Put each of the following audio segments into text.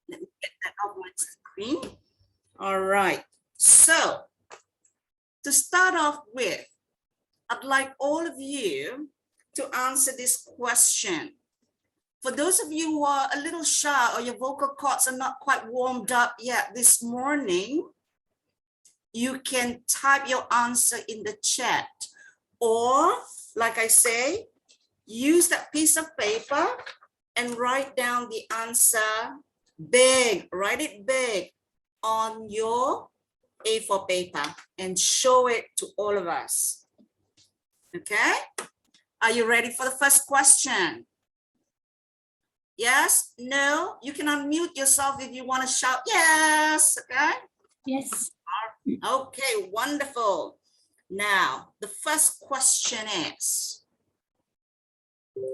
Let me get that off my screen. All right. So to start off with, I'd like all of you to answer this question. For those of you who are a little shy or your vocal cords are not quite warmed up yet this morning, you can type your answer in the chat. Or, like I say, use that piece of paper and write down the answer big, write it big on your A4 paper and show it to all of us. Okay? Are you ready for the first question? Yes? No? You can unmute yourself if you want to shout yes. Okay? Yes. Okay, wonderful. Now, the first question is,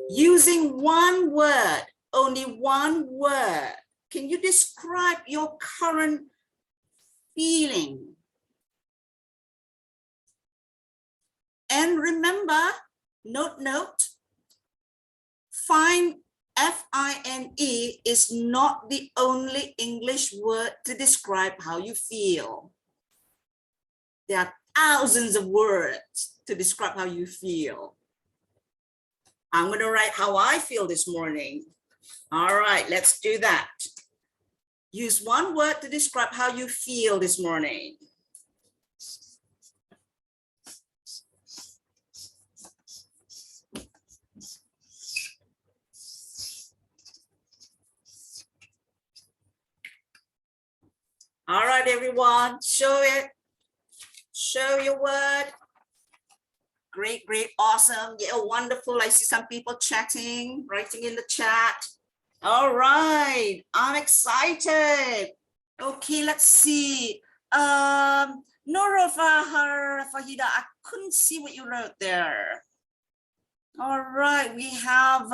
using one word, only one word, can you describe your current feeling? And remember, note, find F-I-N-E is not the only English word to describe how you feel. There are thousands of words to describe how you feel. I'm going to write how I feel this morning. All right, let's do that. Use one word to describe how you feel this morning. All right, everyone, show it. Show your word. Great, awesome. Yeah, wonderful. I see some people chatting, writing in the chat. All right, I'm excited. Okay, let's see. Nora Fahida, I couldn't see what you wrote there. All right, we have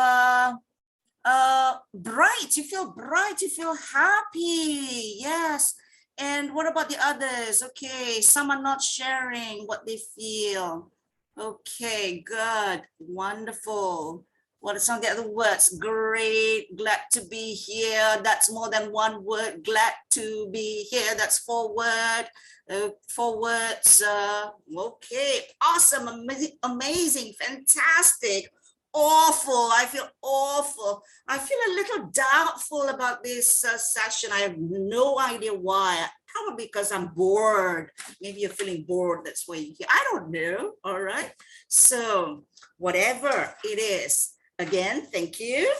bright. You feel bright, you feel happy. Yes. And what about the others? Okay, some are not sharing what they feel. Okay, good, wonderful. What are some of the other words? Great, glad to be here. That's more than one word. Glad to be here. That's 4 words. 4 words. Okay, awesome, amazing, fantastic. Awful. I feel awful. I feel a little doubtful about this session. I have no idea why. Probably because I'm bored. Maybe you're feeling bored. That's why you're here. I don't know. All right. So whatever it is, again, thank you.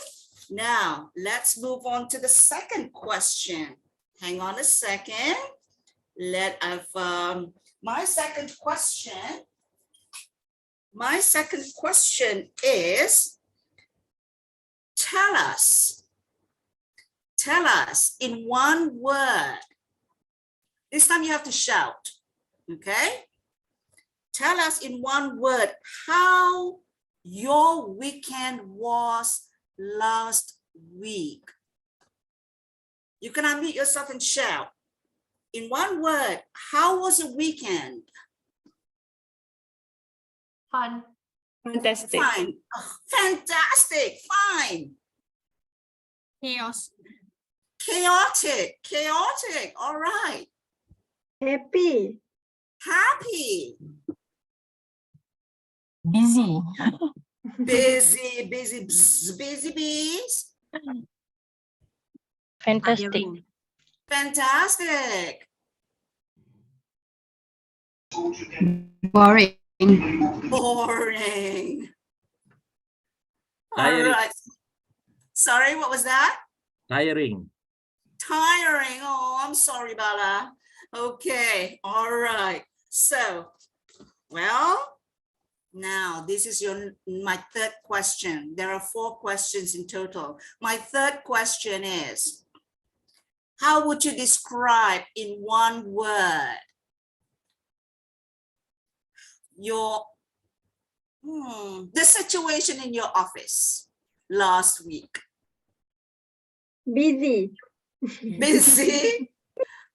Now let's move on to the second question. Hang on a second. My second question is, tell us in one word. This time you have to shout, okay? Tell us in one word how your weekend was last week. You can unmute yourself and shout. In one word, how was your weekend? Fun. Fantastic. Fine. Oh, fantastic. Fine. Chaos. Chaotic. All right. Happy. Happy. Busy. Busy bees. Fantastic. Fantastic. Boring. Boring. All Tiring. right. Sorry, what was that? Tiring. Tiring. Oh, I'm sorry, Bala. Okay. All right. So, well, now this is my third question. There are 4 questions in total. My third question is, how would you describe in one word the situation in your office last week? Busy. Busy.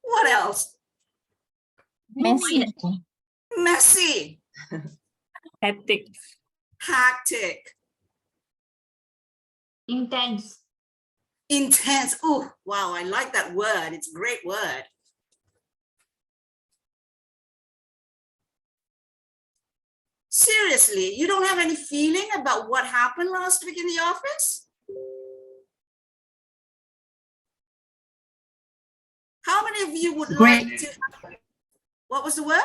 What else? Messy. Messy. Hectic. Hectic. Intense. Intense. Oh, wow, I like that word. It's a great word. Seriously, you don't have any feeling about what happened last week in the office? How many of you would Great. like to, what was the word?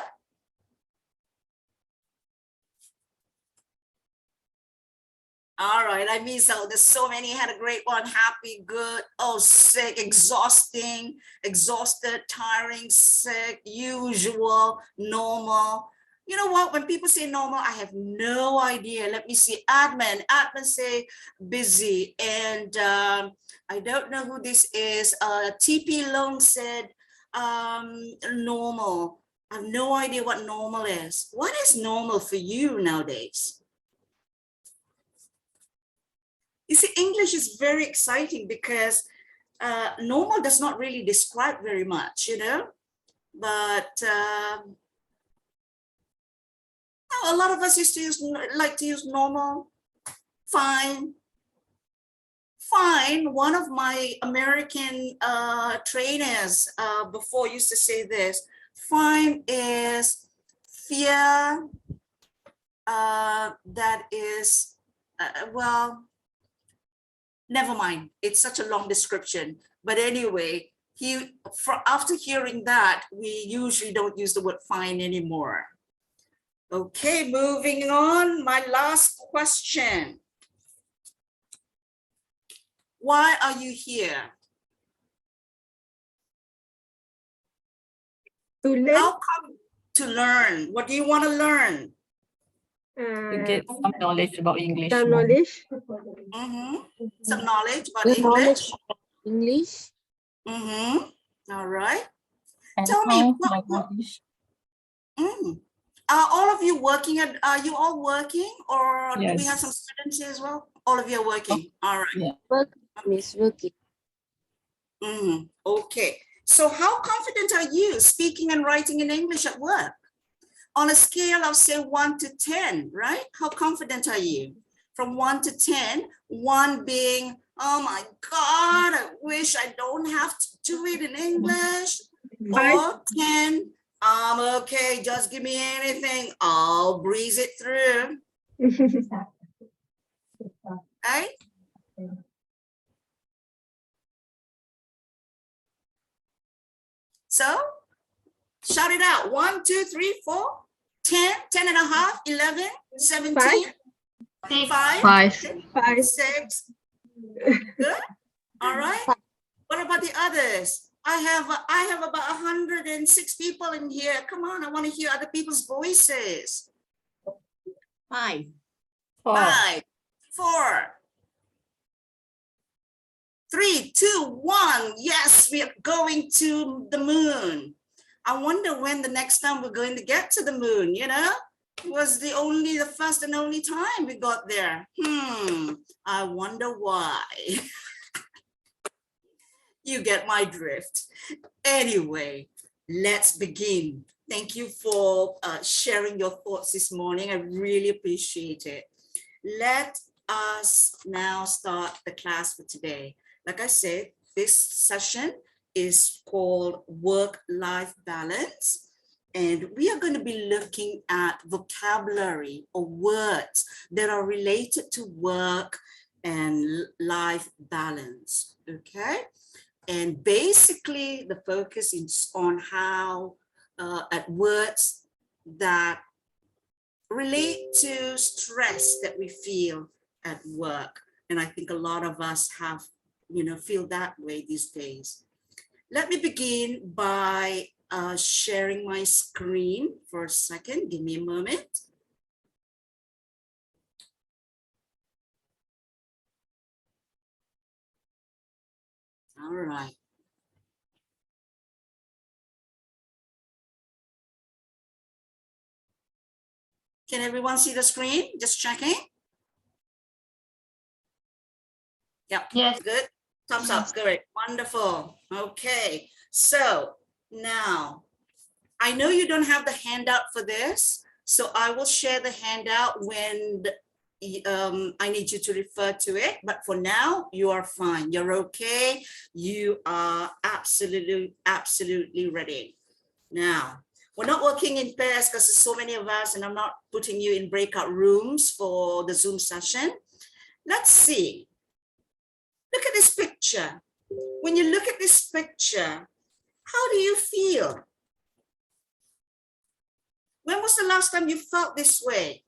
All right, I mean, so there's so many, had a great one, happy, good, oh, sick, exhausting, exhausted, tiring, sick, usual, normal. You know what, when people say normal, I have no idea. Let me see, admin say busy, and I don't know who this is. TP Long said normal. I have no idea what normal is. What is normal for you nowadays? You see, English is very exciting because normal does not really describe very much, you know, but a lot of us used to like to use normal, fine, fine. One of my American trainers before used to say this, fine is fear that is, well, never mind, it's such a long description. But anyway, after hearing that, we usually don't use the word fine anymore. Okay, moving on. My last question. Why are you here? To learn. How come to learn? What do you want to learn? To get some knowledge about English. Some knowledge. Some knowledge about Good English. English. All right. And Tell me, how my English. Are all of you working? Are you all working, or do we have Yes. some students here as well? All of you are working. All right. Yeah. Work, Miss working. Okay. So how confident are you speaking and writing in English at work? On a scale of say 1 to 10, right? How confident are you? From 1 to 10, 1 being, oh my God, I wish I don't have to do it in English. Or 10, okay, just give me anything, I'll breeze it through. Right? So shout it out. 1, 2, 3, 4, 10, 10 and a half, 11, 17, 5, 6. Good. All right. What about the others? I have about 106 people in here. Come on, I want to hear other people's voices. 5. 5, 4, 3, 2, 1. Yes, we are going to the moon. I wonder when the next time we're going to get to the moon, you know? It was the first and only time we got there. I wonder why. You get my drift. Anyway, let's begin. Thank you for sharing your thoughts this morning. I really appreciate it. Let us now start the class for today. Like I said, this session is called Work-Life Balance. And we are going to be looking at vocabulary or words that are related to work and life balance, okay? And basically the focus is on how at words that relate to stress that we feel at work. And I think a lot of us have, feel that way these days. Let me begin by sharing my screen for a second. Give me a moment. All right. Can everyone see the screen? Just checking. Yep. Yes. Good. Thumbs up. Good. Wonderful. Okay. So now I know you don't have the handout for this, so I will share the handout when I need you to refer to it, but for now, you are fine. You're okay. You are absolutely ready. Now, we're not working in pairs because there's so many of us, and I'm not putting you in breakout rooms for the Zoom session. Let's see. Look at this picture. When you look at this picture, how do you feel? When was the last time you felt this way?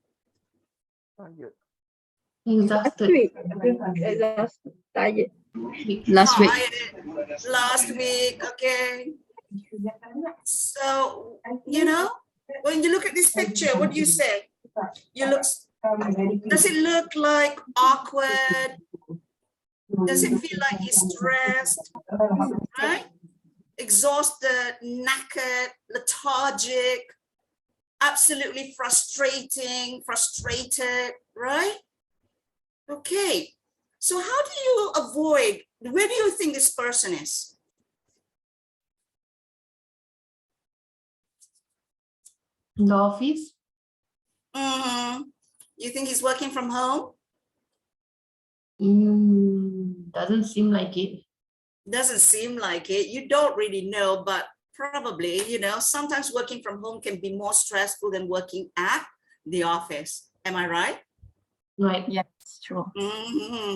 Last week. Exhausted. Tired. Last week. Last week, okay. So, you know, when you look at this picture, what do you say? Does it look like awkward? Does it feel like you're stressed, right? Exhausted, knackered, lethargic, absolutely frustrated, right? Okay, so how do you avoid, where do you think this person is? In the office? You think he's working from home? Doesn't seem like it. Doesn't seem like it. You don't really know, but probably, you know, sometimes working from home can be more stressful than working at the office. Am I right? Right, yeah, it's true.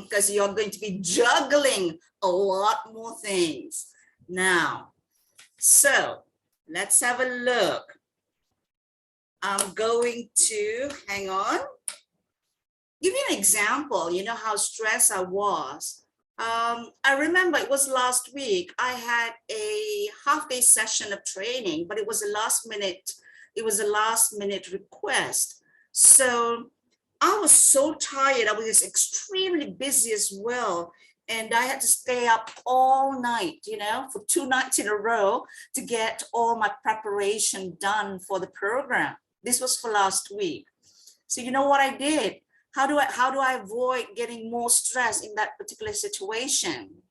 Because you're going to be juggling a lot more things now. So let's have a look. I'm going to, hang on, give you an example. You know how stressed I was. I remember it was last week. I had a half-day session of training, but it was a last minute request. So I was so tired. I was extremely busy as well. And I had to stay up all night, you know, for 2 nights in a row to get all my preparation done for the program. This was for last week. So you know what I did? How do I avoid getting more stress in that particular situation?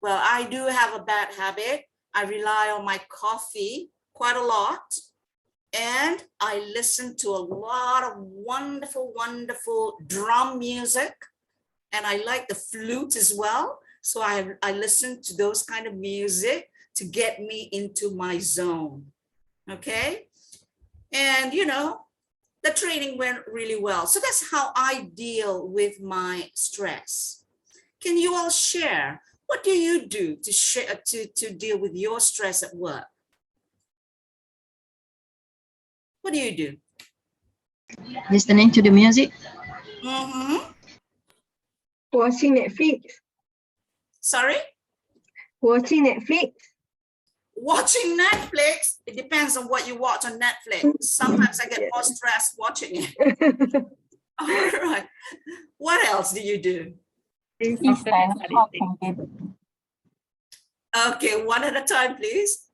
Well, I do have a bad habit. I rely on my coffee quite a lot. And I listen to a lot of wonderful drum music. And I like the flute as well. So I listen to those kind of music to get me into my zone. Okay. And, you know, the training went really well. So that's how I deal with my stress. Can you all share? What do you do to deal with your stress at work? What do you do? Listening to the music. Watching Netflix. Sorry? Watching Netflix. Watching Netflix, it depends on what you watch on Netflix. Sometimes I get more stressed watching it. All right. What else do you do? Okay, one at a time, please.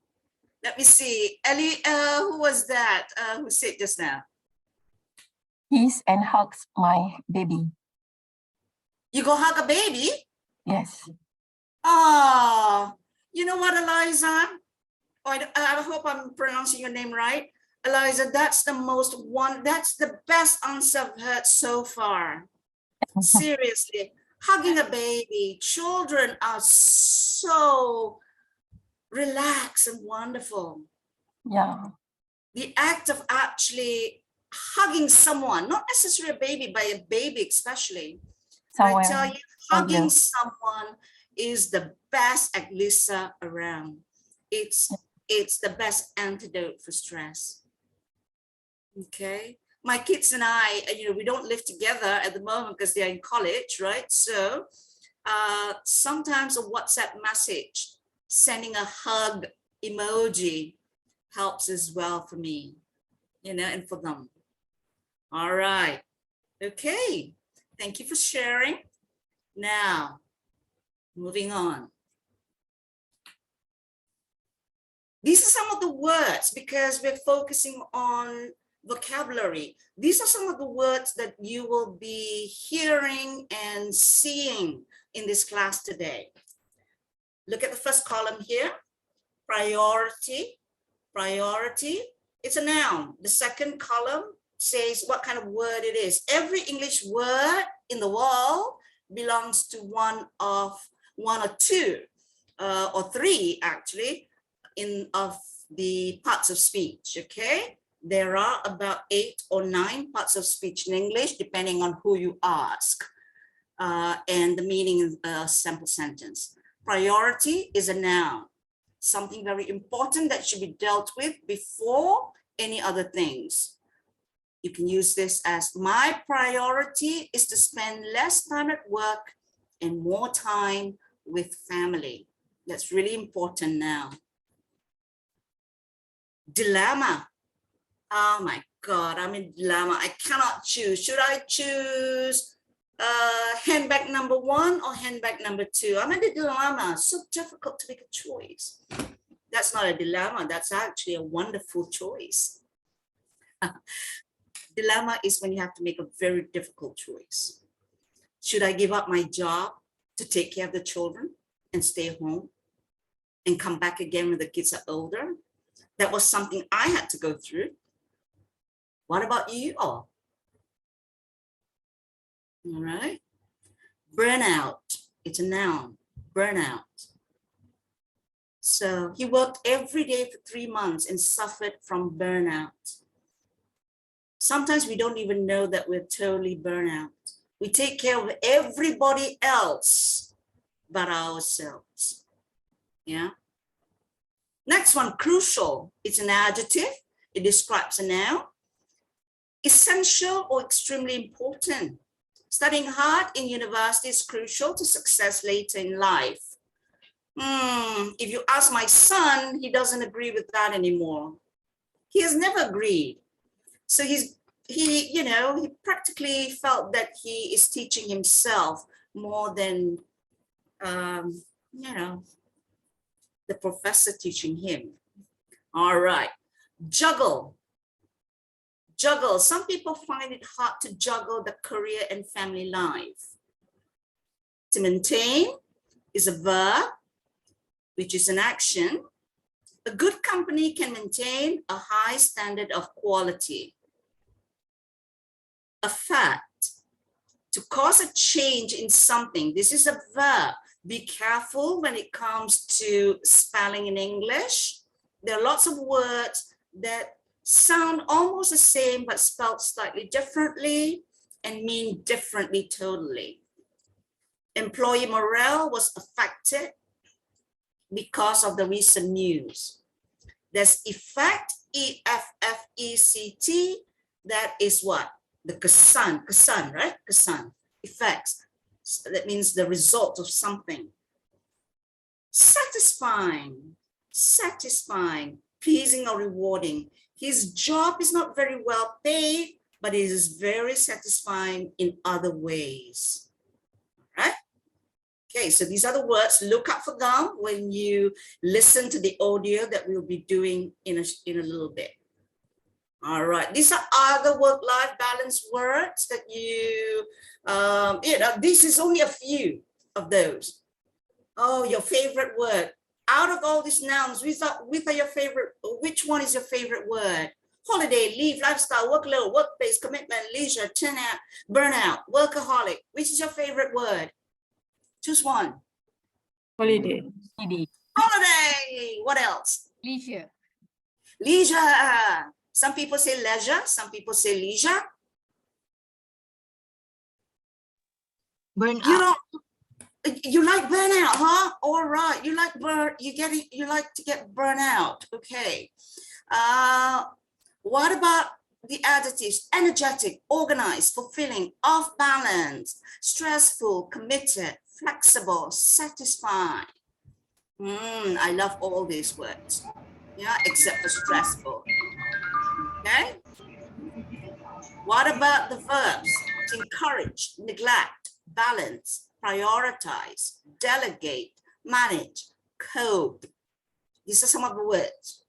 Let me see. Ellie, who was that? Who said just now? Kiss and hugs my baby. You go hug a baby? Yes. Oh, you know what, Eliza? I hope I'm pronouncing your name right. Eliza, that's the best answer I've heard so far. Seriously, hugging a baby. Children are so relaxed and wonderful. Yeah. The act of actually hugging someone, not necessarily a baby, but a baby especially. I tell you, hugging someone is the best Lisa around. It's the best antidote for stress. Okay. My kids and I, you know, we don't live together at the moment because they're in college, right? So sometimes a WhatsApp message, sending a hug emoji helps as well for me, you know, and for them. All right. Okay. Thank you for sharing. Now, moving on. These are some of the words, because we're focusing on vocabulary. These are some of the words that you will be hearing and seeing in this class today. Look at the first column here. Priority. Priority. It's a noun. The second column says what kind of word it is. Every English word in the world belongs to one or two or three actually of the parts of speech, okay? There are about 8 or 9 parts of speech in English, depending on who you ask, and the meaning of a sample sentence. Priority is a noun, something very important that should be dealt with before any other things. You can use this as, my priority is to spend less time at work and more time with family. That's really important now. Dilemma. Oh my God, I'm in dilemma. I cannot choose. Should I choose handbag number 1 or handbag number 2? I'm in a dilemma. So difficult to make a choice. That's not a dilemma. That's actually a wonderful choice. Dilemma is when you have to make a very difficult choice. Should I give up my job to take care of the children and stay home and come back again when the kids are older? That was something I had to go through. What about you all? All right. Burnout, it's a noun, burnout. So he worked every day for 3 months and suffered from burnout. Sometimes we don't even know that we're totally burnout. We take care of everybody else but ourselves. Yeah. Next one, crucial. It's an adjective. It describes a noun. Essential or extremely important. Studying hard in university is crucial to success later in life. If you ask my son, he doesn't agree with that anymore. He has never agreed. So he practically felt that he is teaching himself more than, the professor teaching him. All right, juggle. Juggle. Some people find it hard to juggle the career and family life. To maintain is a verb, which is an action. A good company can maintain a high standard of quality. Affect, to cause a change in something. This is a verb. Be careful when it comes to spelling in English. There are lots of words that sound almost the same but spelled slightly differently and mean differently totally. Employee morale was affected because of the recent news. There's effect, E-F-F-E-C-T, that is what? The kesan, right? Kesan, effects. So that means the result of something. Satisfying, pleasing or rewarding. His job is not very well paid, but it is very satisfying in other ways. All right? Okay, so these are the words. Look up for them when you listen to the audio that we'll be doing in a little bit. All right, these are other work-life balance words that this is only a few of those. Oh, your favorite word. Out of all these nouns, which one is your favorite word? Holiday, leave, lifestyle, workload, workplace, commitment, leisure, turnout, burnout, workaholic. Which is your favorite word? Choose one. Holiday. Holiday. What else? Leisure. Leisure. Some people say leisure. Some people say leisure. Burnout. You like burnout, huh? All right. You like to get burnout. Okay. What about the adjectives? Energetic, organized, fulfilling, off balance, stressful, committed, flexible, satisfied. I love all these words. Yeah, except for stressful. Okay. What about the verbs? Encourage, neglect, balance, prioritize, delegate, manage, cope. These are some of the words.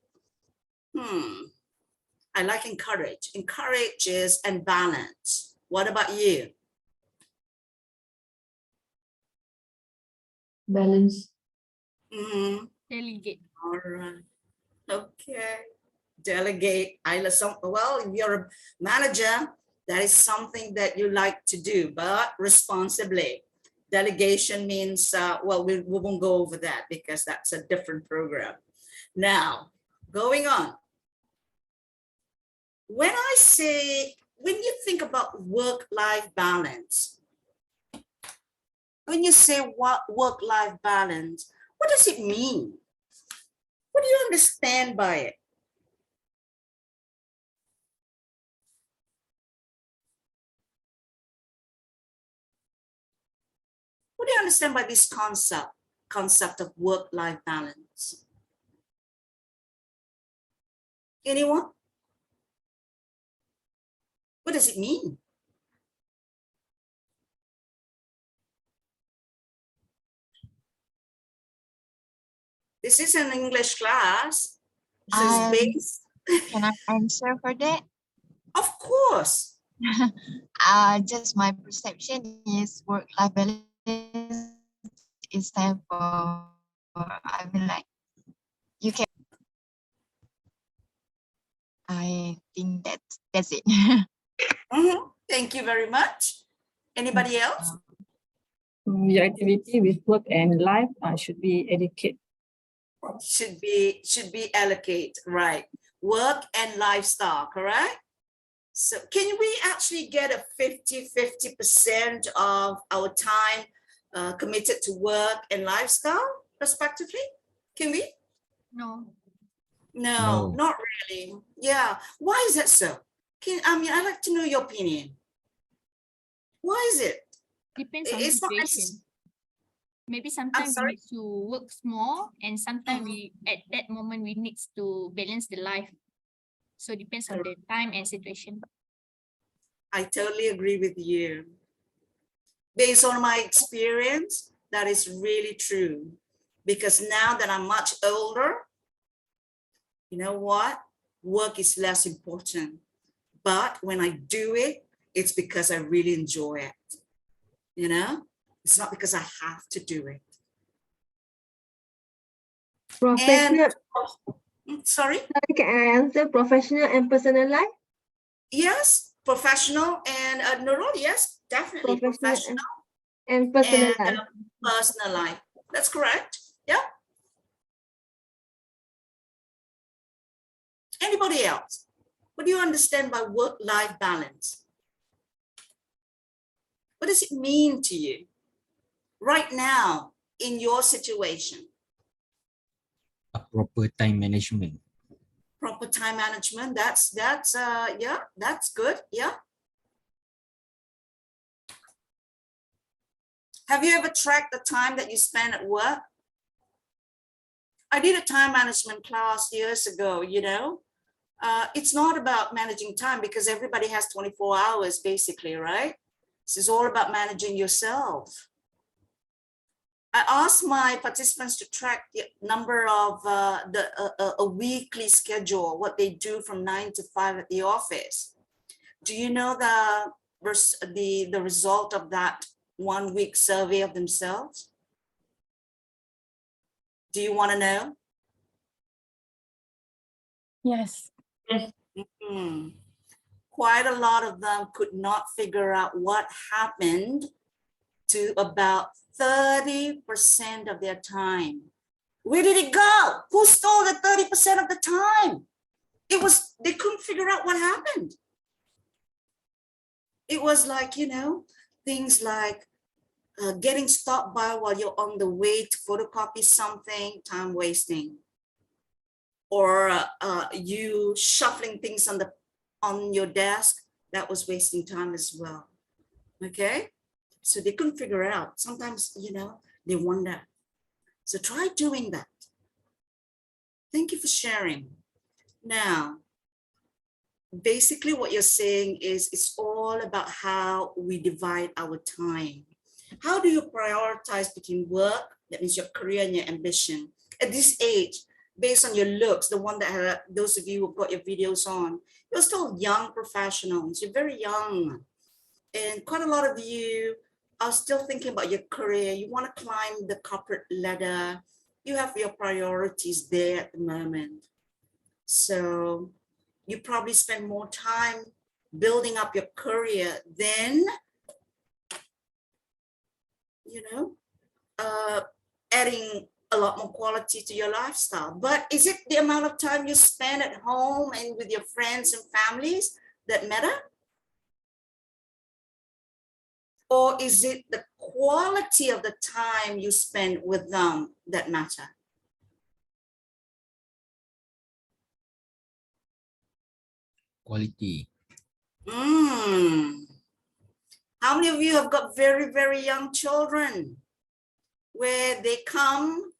I like encourage. Encourages and balance. What about you? Balance. Mm-hmm. Delegate. All right. Okay. Delegate. Well, if you're a manager, that is something that you like to do, but responsibly. Delegation means, well, we won't go over that because that's a different program. Now, going on. When you think about work-life balance, when you say what work-life balance, what does it mean? What do you understand by it? What do you understand by this concept of work-life balance? Anyone? What does it mean? This is an English class. So it's based. Can I answer for that? Of course. Just my perception is work-life balance is time for, I mean, like, you can. I think that's it. Thank you very much. Anybody else? The activity with work and life should be educated. Should be allocate, right? Work and lifestyle, correct? So can we actually get a 50% of our time committed to work and lifestyle respectively? Can we? No. No, not really. Yeah. Why is that so? I'd like to know your opinion. Why is it? Depends on It's not situation. Maybe sometimes we sorry? need to work small, and sometimes we at that moment we need to balance the life. So depends on the time and situation. I totally agree with you. Based on my experience, that is really true. Because now that I'm much older, you know what? Work is less important. But when I do it, it's because I really enjoy it. You know? It's not because I have to do it. Professional, Sorry? can I answer professional and personal life? Yes, professional and Nurul, yes, definitely Professional professional and personal and life. personal life. That's correct. Yeah. Anybody else? What do you understand by work-life balance? What does it mean to you right now in your situation? A proper time management. Proper time management. That's yeah, that's good. Yeah. Have you ever tracked the time that you spend at work? I did a time management class years ago, you know. It's not about managing time because everybody has 24 hours basically, right? This is all about managing yourself. I asked my participants to track the number of a weekly schedule, what they do from 9 to 5 at the office. Do you know the result of that 1 week survey of themselves? Do you want to know? Yes. Quite a lot of them could not figure out what happened to about 30% of their time. Where did it go? Who stole the 30% of the time? They couldn't figure out what happened. It was like, you know, things like getting stopped by while you're on the way to photocopy something, time wasting. Or you shuffling things on your desk, that was wasting time as well. Okay, so they couldn't figure it out. Sometimes, you know, they wonder. So try doing that. Thank you for sharing. Now, basically what you're saying is it's all about how we divide our time. How do you prioritize between work, that means your career and your ambition? At this age, based on your looks, the one that those of you who've got your videos on, you're still young professionals, you're very young. And quite a lot of you are still thinking about your career. You want to climb the corporate ladder. You have your priorities there at the moment. So you probably spend more time building up your career than, adding a lot more quality to your lifestyle. But is it the amount of time you spend at home and with your friends and families that matter? Or is it the quality of the time you spend with them that matter? Quality. How many of you have got very, very young children where they come,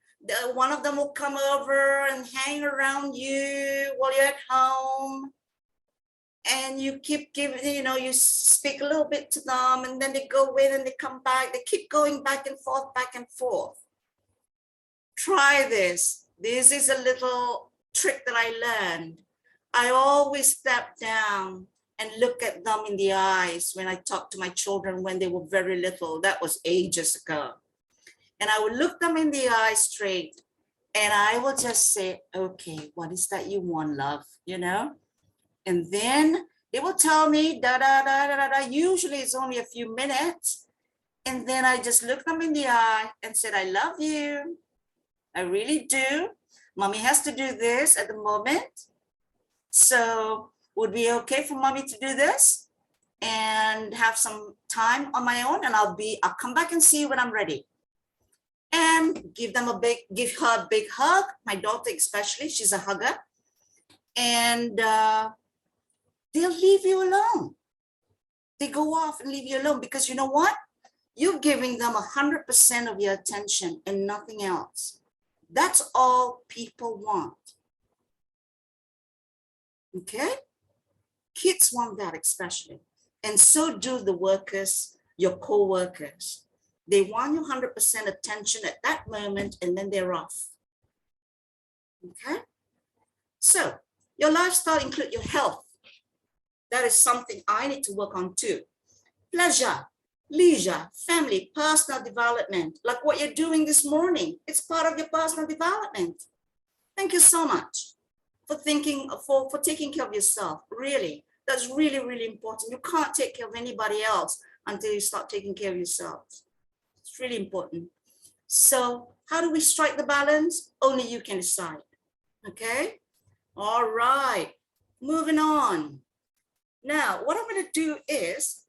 one of them will come over and hang around you while you're at home, and you keep giving, you speak a little bit to them, and then they go away, and they come back. They keep going back and forth, back and forth. Try this. This is a little trick that I learned. I always step down and look at them in the eyes when I talk to my children when they were very little. That was ages ago. And I would look them in the eye straight, and I will just say, okay, what is that you want, love? And then they will tell me, da, da, da, da, da, da. Usually it's only a few minutes. And then I just look them in the eye and said, I love you. I really do. Mommy has to do this at the moment. So would it be okay for mommy to do this and have some time on my own? And I'll come back and see you when I'm ready. And give her a big hug. My daughter especially, she's a hugger. And they'll leave you alone. They go off and leave you alone because you know what? You're giving them 100% of your attention and nothing else. That's all people want. Okay? Kids want that especially. And so do the workers, your co-workers. They want your 100% attention at that moment, and then they're off. Okay? So your lifestyle includes your health. That is something I need to work on too. Pleasure, leisure, family, personal development, like what you're doing this morning. It's part of your personal development. Thank you so much for taking care of yourself. Really, that's really, really important. You can't take care of anybody else until you start taking care of yourself. It's really important. So how do we strike the balance? Only you can decide. Okay? All right, moving on. Now, what I'm going to do is,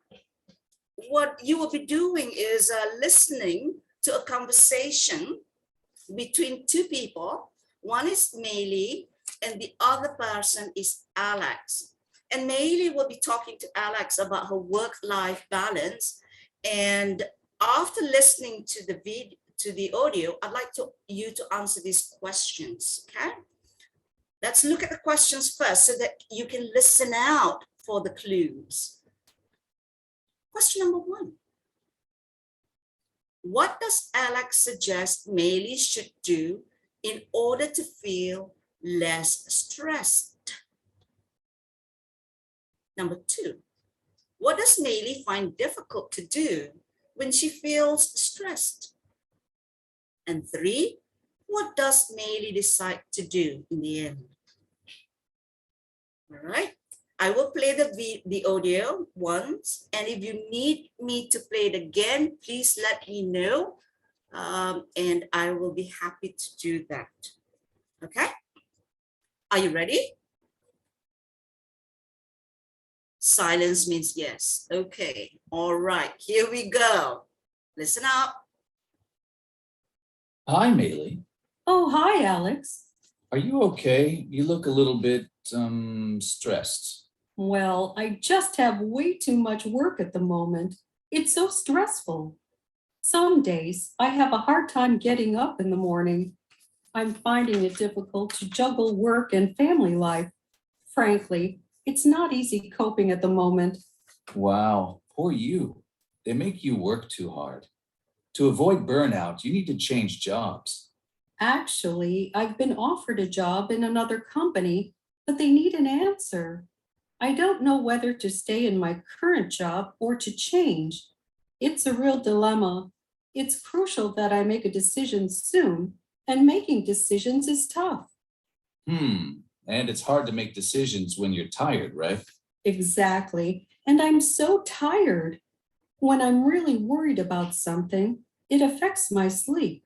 what you will be doing is listening to a conversation between two people. One is Maylee and the other person is Alex. And Maylee will be talking to Alex about her work-life balance. And after listening to the audio, I'd like you to answer these questions, okay? Let's look at the questions first so that you can listen out for the clues. Question number 1. What does Alex suggest Maylee should do in order to feel less stressed? Number 2. What does Maylee find difficult to do when she feels stressed? And 3. What does Maylee decide to do in the end? All right, I will play the audio once, and if you need me to play it again, please let me know, and I will be happy to do that. Okay, are you ready? Silence means yes. Okay, all right, here we go. Listen up. Hi, Maylee. Oh, hi, Alex. Are you okay? You look a little bit stressed. Well, I just have way too much work at the moment. It's so stressful. Some days I have a hard time getting up in the morning. I'm finding it difficult to juggle work and family life. Frankly, it's not easy coping at the moment. Wow, poor you. They make you work too hard. To avoid burnout, you need to change jobs. Actually, I've been offered a job in another company, but they need an answer. I don't know whether to stay in my current job or to change. It's a real dilemma. It's crucial that I make a decision soon, and making decisions is tough. And it's hard to make decisions when you're tired, right? Exactly. And I'm so tired. When I'm really worried about something, it affects my sleep.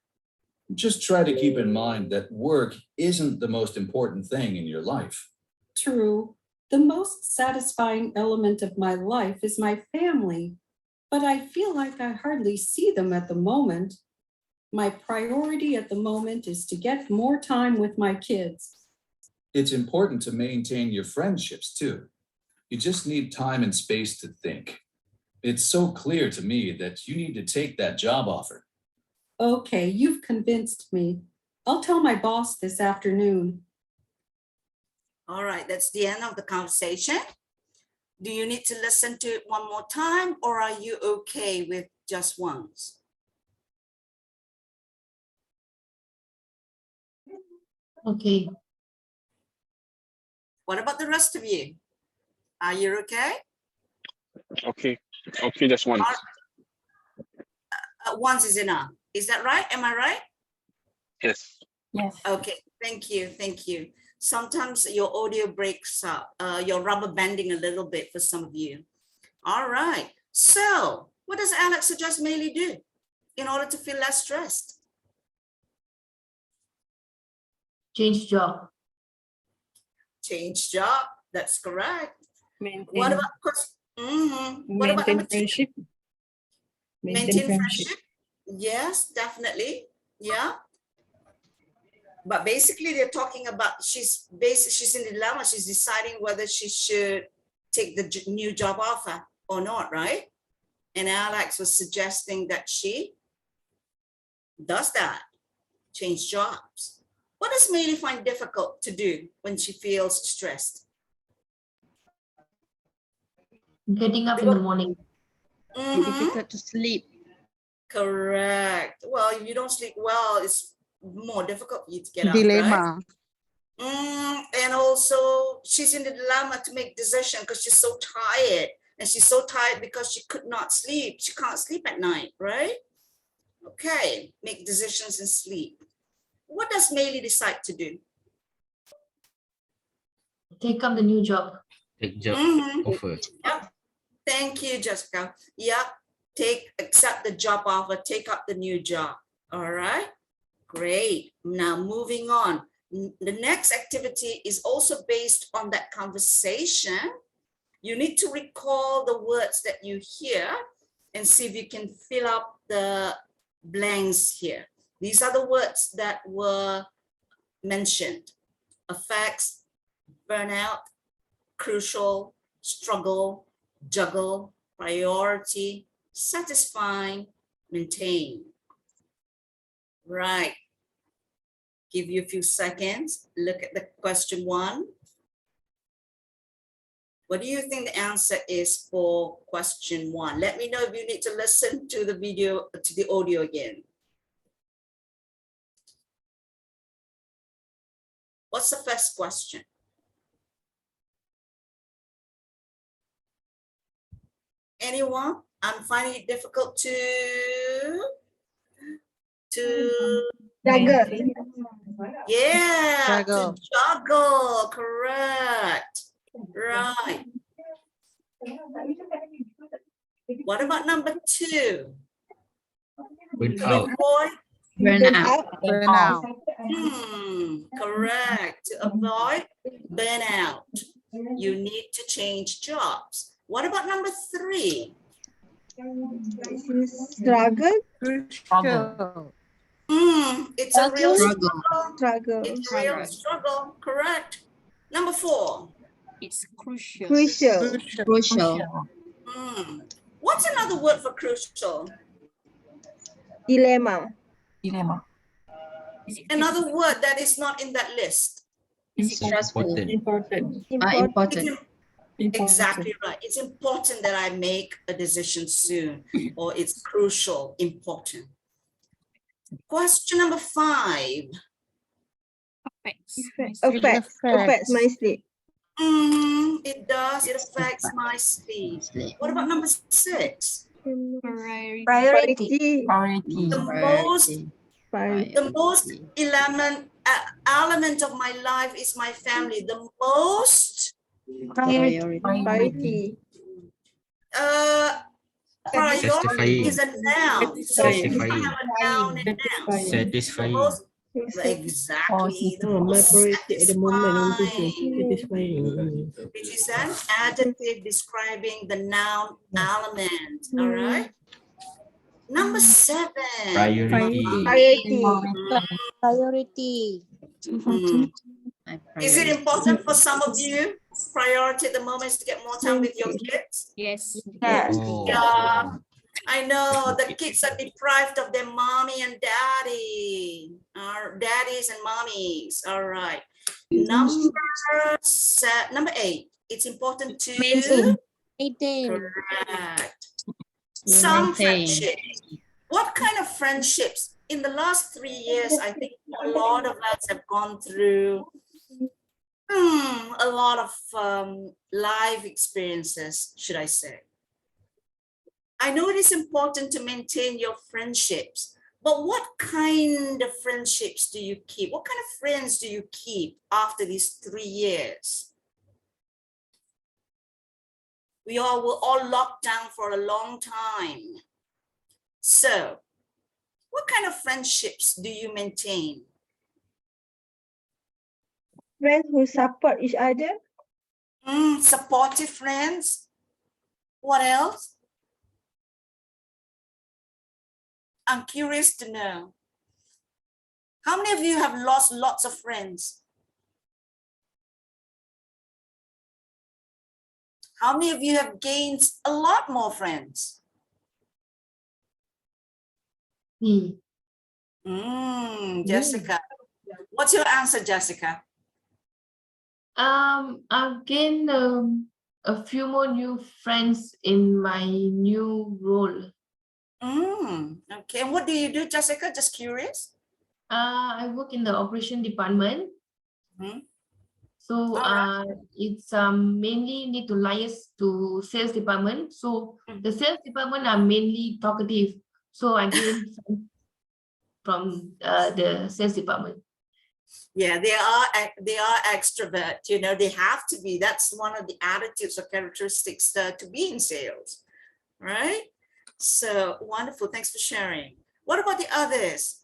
Just try to keep in mind that work isn't the most important thing in your life. True, the most satisfying element of my life is my family, but I feel like I hardly see them at the moment. My priority at the moment is to get more time with my kids. It's important to maintain your friendships too. You just need time and space to think. It's so clear to me that you need to take that job offer. Okay, you've convinced me. I'll tell my boss this afternoon. All right, that's the end of the conversation. Do you need to listen to it one more time, or are you okay with just once? Okay. What about the rest of you? Are you okay? Okay. Okay, just one. Once is enough. Is that right? Am I right? Yes. Yes. Okay, thank you, thank you. Sometimes your audio breaks up, you're rubber banding a little bit for some of you. All right, so what does Alex suggest Maylee do in order to feel less stressed? Change job. Change job, that's correct. Maintain, What about, what about maintain number 2? friendship. Maintain friendship? Yes, definitely, yeah. But basically they're talking about, she's in the dilemma, she's deciding whether she should take the new job offer or not, right? And Alex was suggesting that she does that, change jobs. What does Maylee find difficult to do when she feels stressed? Getting up in the morning. Mhm. to sleep. Correct. Well, if you don't sleep well, it's more difficult for you to get up, right? And also she's in the dilemma to make decision because she's so tired, and she's so tired because she could not sleep. She can't sleep at night, right? Okay, make decisions and sleep. What does Maylee decide to do? Take up the new job. Take job Mhm. offer. Yep. Thank you, Jessica. Yep. Accept the job offer, take up the new job. All right. Great. Now moving on. The next activity is also based on that conversation. You need to recall the words that you hear and see if you can fill up the blanks here. These are the words that were mentioned: affects, burnout, crucial, struggle, juggle, priority, satisfying, maintain. Right. Give you a few seconds. Look at the question 1. What do you think the answer is for question 1? Let me know if you need to listen to the video, to the audio again. What's the first question? Anyone? I'm finding it difficult to Juggle. yeah, to juggle, correct. Right. What about number 2? Burn To out. avoid, Burnout. correct. To avoid burnout, you need to change jobs. What about number 3? Struggle. It's a real Struggle. Struggle. It's a real struggle, correct. Number 4. It's crucial. Crucial. Crucial. What's another word for crucial? Dilemma. Is it Another word that is not in that list. Stressful. Important. Important. Exactly right. It's important that I make a decision soon, or it's crucial, important. Question number 5. affects? Affects my sleep. It does. It affects my sleep. What about number 6? Priority. The most element of my life is my family. The most Priority. priority Satisfying. is a noun. So if I Satisfying. have a noun and noun, Satisfying. most exactly the my most priority at the moment satisfying, satisfying. which is an adjective describing the noun element. All right. Number 7. Priority. Priority. Mm. My Is it priority. important for some of you? Priority at the moment is to get more time with your kids. Yes. Oh. Yeah, I know the kids are deprived of their mommy and daddy, our daddies and mommies. All right. Number 8. It's important to correct. Some Maintain. friendships. What kind of friendships? In the last 3 years, I think a lot of us have gone through a lot of life experiences, should I say. I know it is important to maintain your friendships, but what kind of friendships do you keep? What kind of friends do you keep after these 3 years? We all were all locked down for a long time. So, what kind of friendships do you maintain? Friends who support each other. Supportive friends. What else? I'm curious to know. How many of you have lost lots of friends? How many of you have gained a lot more friends? Jessica. What's your answer, Jessica? I've gained a few more new friends in my new role. Okay, and what do you do, Jessica? Just curious. I work in the operation department. So it's mainly need to liaise to sales department. So the sales department are mainly talkative. So I gain from the sales department. Yeah, they are extrovert, you know, they have to be. That's one of the attitudes or characteristics to be in sales, right? So wonderful, thanks for sharing. What about the others?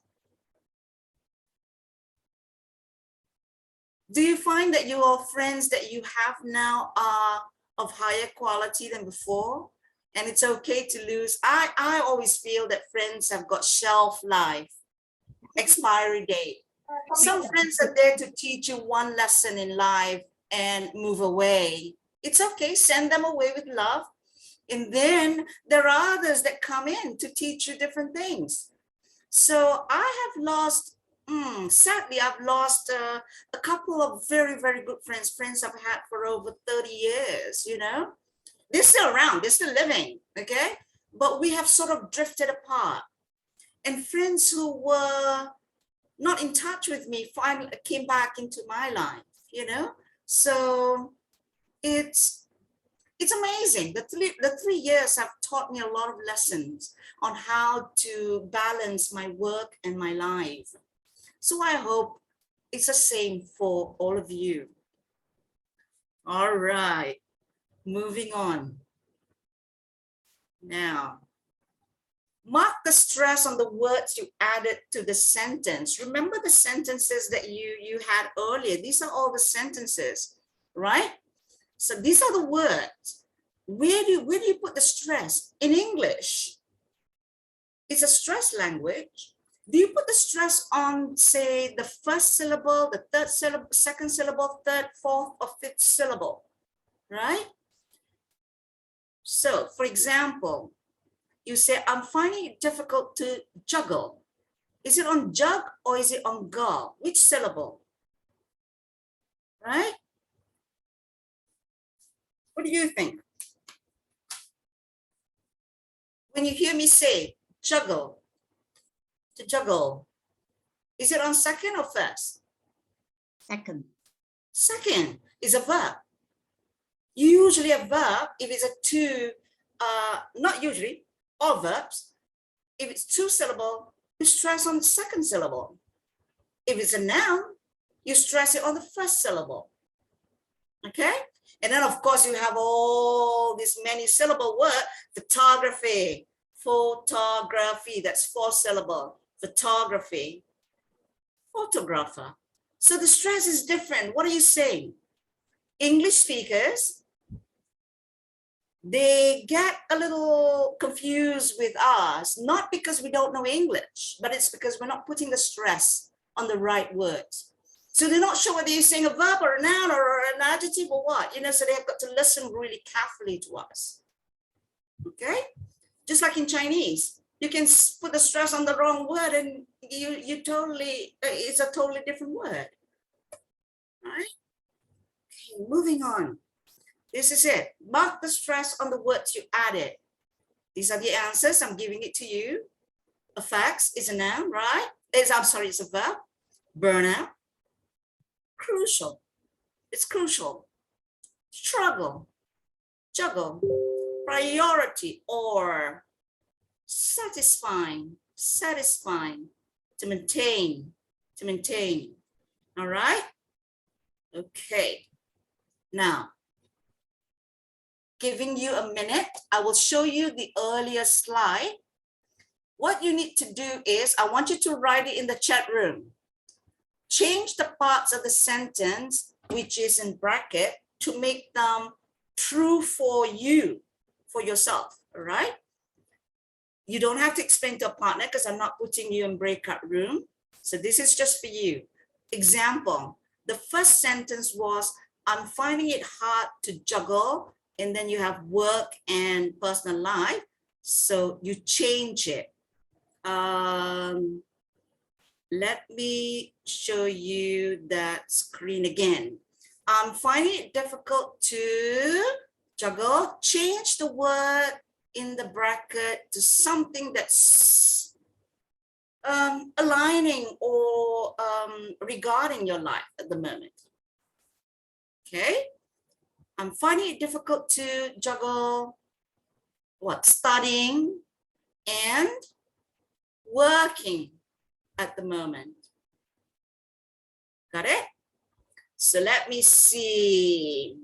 Do you find that your friends that you have now are of higher quality than before? And it's okay to lose. I always feel that friends have got shelf life, expiry date. Some friends are there to teach you one lesson in life and move away. It's okay, send them away with love. And then there are others that come in to teach you different things. So I have lost, sadly, I've lost a couple of very, very good friends I've had for over 30 years, you know. They're still around, they're still living, okay? But we have sort of drifted apart. And friends who were not in touch with me finally came back into my life, you know? So it's amazing. The three years have taught me a lot of lessons on how to balance my work and my life. So I hope it's the same for all of you. All right, moving on. Now, mark the stress on the words you added to the sentence. Remember the sentences that you had earlier. These are all the sentences, right? So these are the words. Where do you put the stress? In English, it's a stress language. Do you put the stress on, say, the first syllable, the third syllable, second syllable, third, fourth, or fifth syllable, right? So, for example, you say, I'm finding it difficult to juggle. Is it on jug or is it on gull? Which syllable? Right? What do you think? When you hear me say juggle, to juggle, is it on second or first? Second. Second is a verb. Usually a verb, if it's a two, not usually, all verbs, if it's two syllable, you stress on the second syllable. If it's a noun, you stress it on the first syllable. Okay? And then of course you have all these many syllable word, photography, photography, that's 4 syllable, photography, photographer. So the stress is different. What are you saying? English speakers, they get a little confused with us, not because we don't know English, but it's because we're not putting the stress on the right words. So they're not sure whether you're saying a verb or a noun or an adjective or what, you know, so they've got to listen really carefully to us. Okay? Just like in Chinese, you can put the stress on the wrong word and you totally, it's a totally different word. Right? Okay, moving on. This is it. Mark the stress on the words you added. These are the answers. I'm giving it to you. Affects is a noun, right? I'm sorry, it's a verb. Burnout. Crucial. It's crucial. Struggle. Juggle. Priority or satisfying. Satisfying. To maintain. To maintain. All right? Okay. Now, giving you a minute, I will show you the earlier slide. What you need to do is, I want you to write it in the chat room. Change the parts of the sentence, which is in bracket, to make them true for you, for yourself, all right? You don't have to explain to a partner because I'm not putting you in breakout room. So this is just for you. Example, the first sentence was, I'm finding it hard to juggle, and then you have work and personal life. So you change it. Let me show you that screen again. I'm finding it difficult to juggle. Change the word in the bracket to something that's aligning or regarding your life at the moment. Okay. I'm finding it difficult to juggle what? Studying and working at the moment. Got it? So let me see.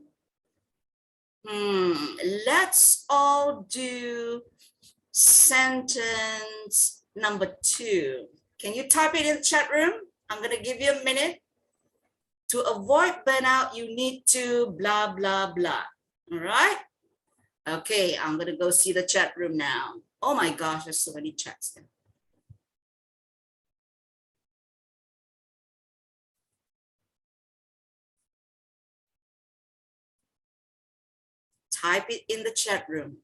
Let's all do sentence number 2. Can you type it in the chat room? I'm going to give you a minute. To avoid burnout, you need to blah, blah, blah. All right? Okay, I'm going to go see the chat room now. Oh my gosh, there's so many chats there. Type it in the chat room.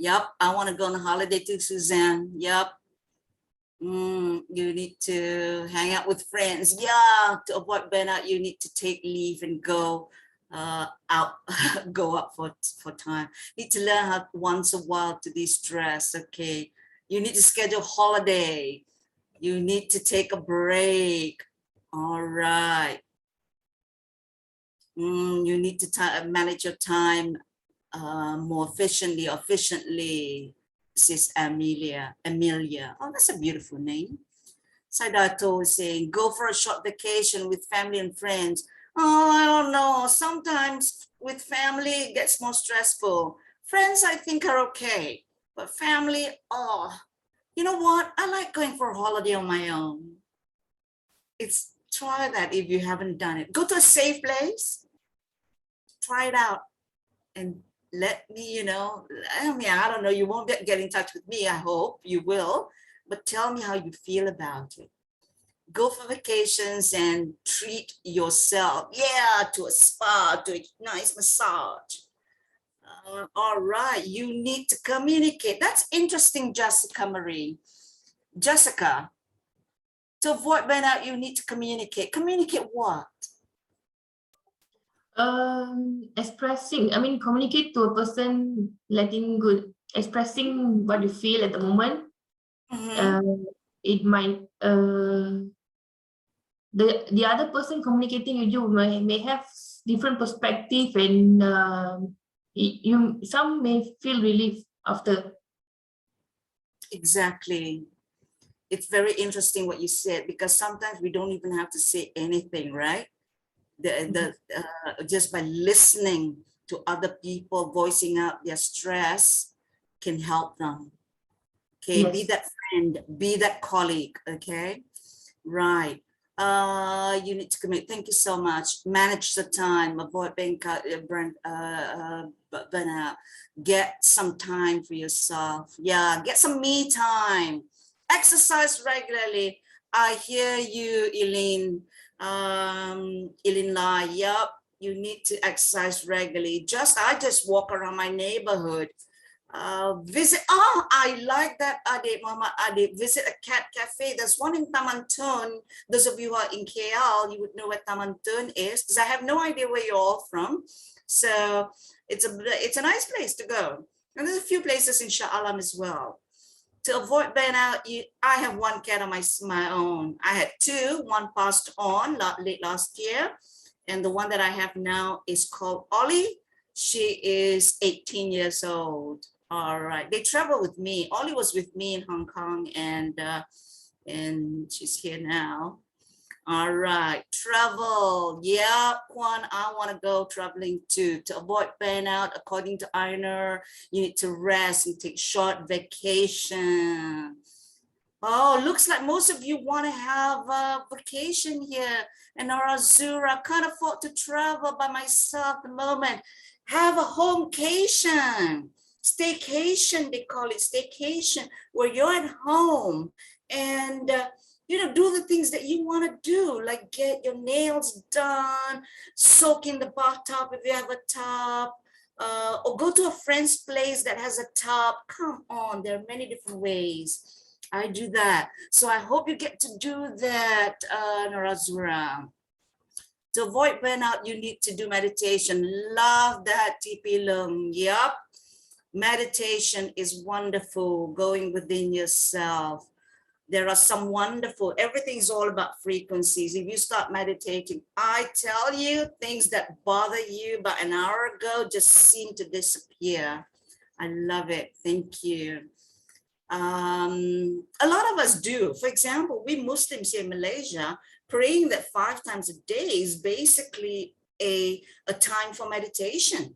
Yep, I want to go on a holiday too, Suzanne. Yep. You need to hang out with friends. Yeah, to avoid burnout, you need to take leave and go out, go out for time. Need to learn how once a while to de-stress. Okay, you need to schedule holiday. You need to take a break. All right. You need to manage your time more efficiently. This is Amelia. Oh, that's a beautiful name. Saidato is saying, go for a short vacation with family and friends. Oh, I don't know. Sometimes with family, it gets more stressful. Friends, I think, are okay. But family, oh, you know what? I like going for a holiday on my own. Try that if you haven't done it. Go to a safe place. Try it out. And let me, you know, I mean, I don't know, you won't get in touch with me, I hope you will, but tell me how you feel about it. Go for vacations and treat yourself. Yeah, to a spa, to a nice massage. All right, you need to communicate. That's interesting, Jessica Marie. Jessica, To avoid burnout, you need to communicate. Communicate what? Expressing, I mean, communicate to a person, expressing what you feel at the moment. Mhm. It might, the other person communicating with you may have different perspective, and some may feel relief after. Exactly. It's very interesting what you said, because sometimes we don't even have to say anything, right? Just by listening to other people voicing out their stress can help them. Okay, be Yes. that friend, be that colleague. Okay, right. You need to commit. Thank you so much. Manage the time. Avoid being burnout. Get some time for yourself. Yeah, get some me time. Exercise regularly. I hear you, Eileen. Eileen Lai. Yup, you need to exercise regularly. I just walk around my neighborhood. Visit, I like that, Ade, Mama Ade, visit a cat cafe. There's one in Taman Tun. Those of you who are in KL, you would know where Taman Tun is, because I have no idea where you're all from. So it's a nice place to go. And there's a few places in Shah Alam as well. To avoid burnout, I have one cat on my own. I had two, one passed on late last year. And the one that I have now is called Ollie. She is 18 years old. All right, they travel with me. Ollie was with me in Hong Kong, and she's here now. All right, travel. Yeah, Kwan, I want to go traveling too. To avoid burnout, according to Einer, you need to rest and take short vacation. Oh, looks like most of you want to have a vacation here in Arazura. Can't afford to travel by myself at the moment. Have a homecation. Staycation, they call it, staycation, where you're at home and do the things that you want to do, like get your nails done, soak in the bathtub if you have a tub, or go to a friend's place that has a tub. Come on, there are many different ways. I do that. So I hope you get to do that, Narazura. To avoid burnout, you need to do meditation. Love that, TP Lung. Yup. Meditation is wonderful, going within yourself. There are some wonderful, everything's all about frequencies. If you start meditating, I tell you, things that bother you about an hour ago just seem to disappear. I love it. Thank you. A lot of us do. For example, we Muslims here in Malaysia, praying that 5 times a day is basically a time for meditation.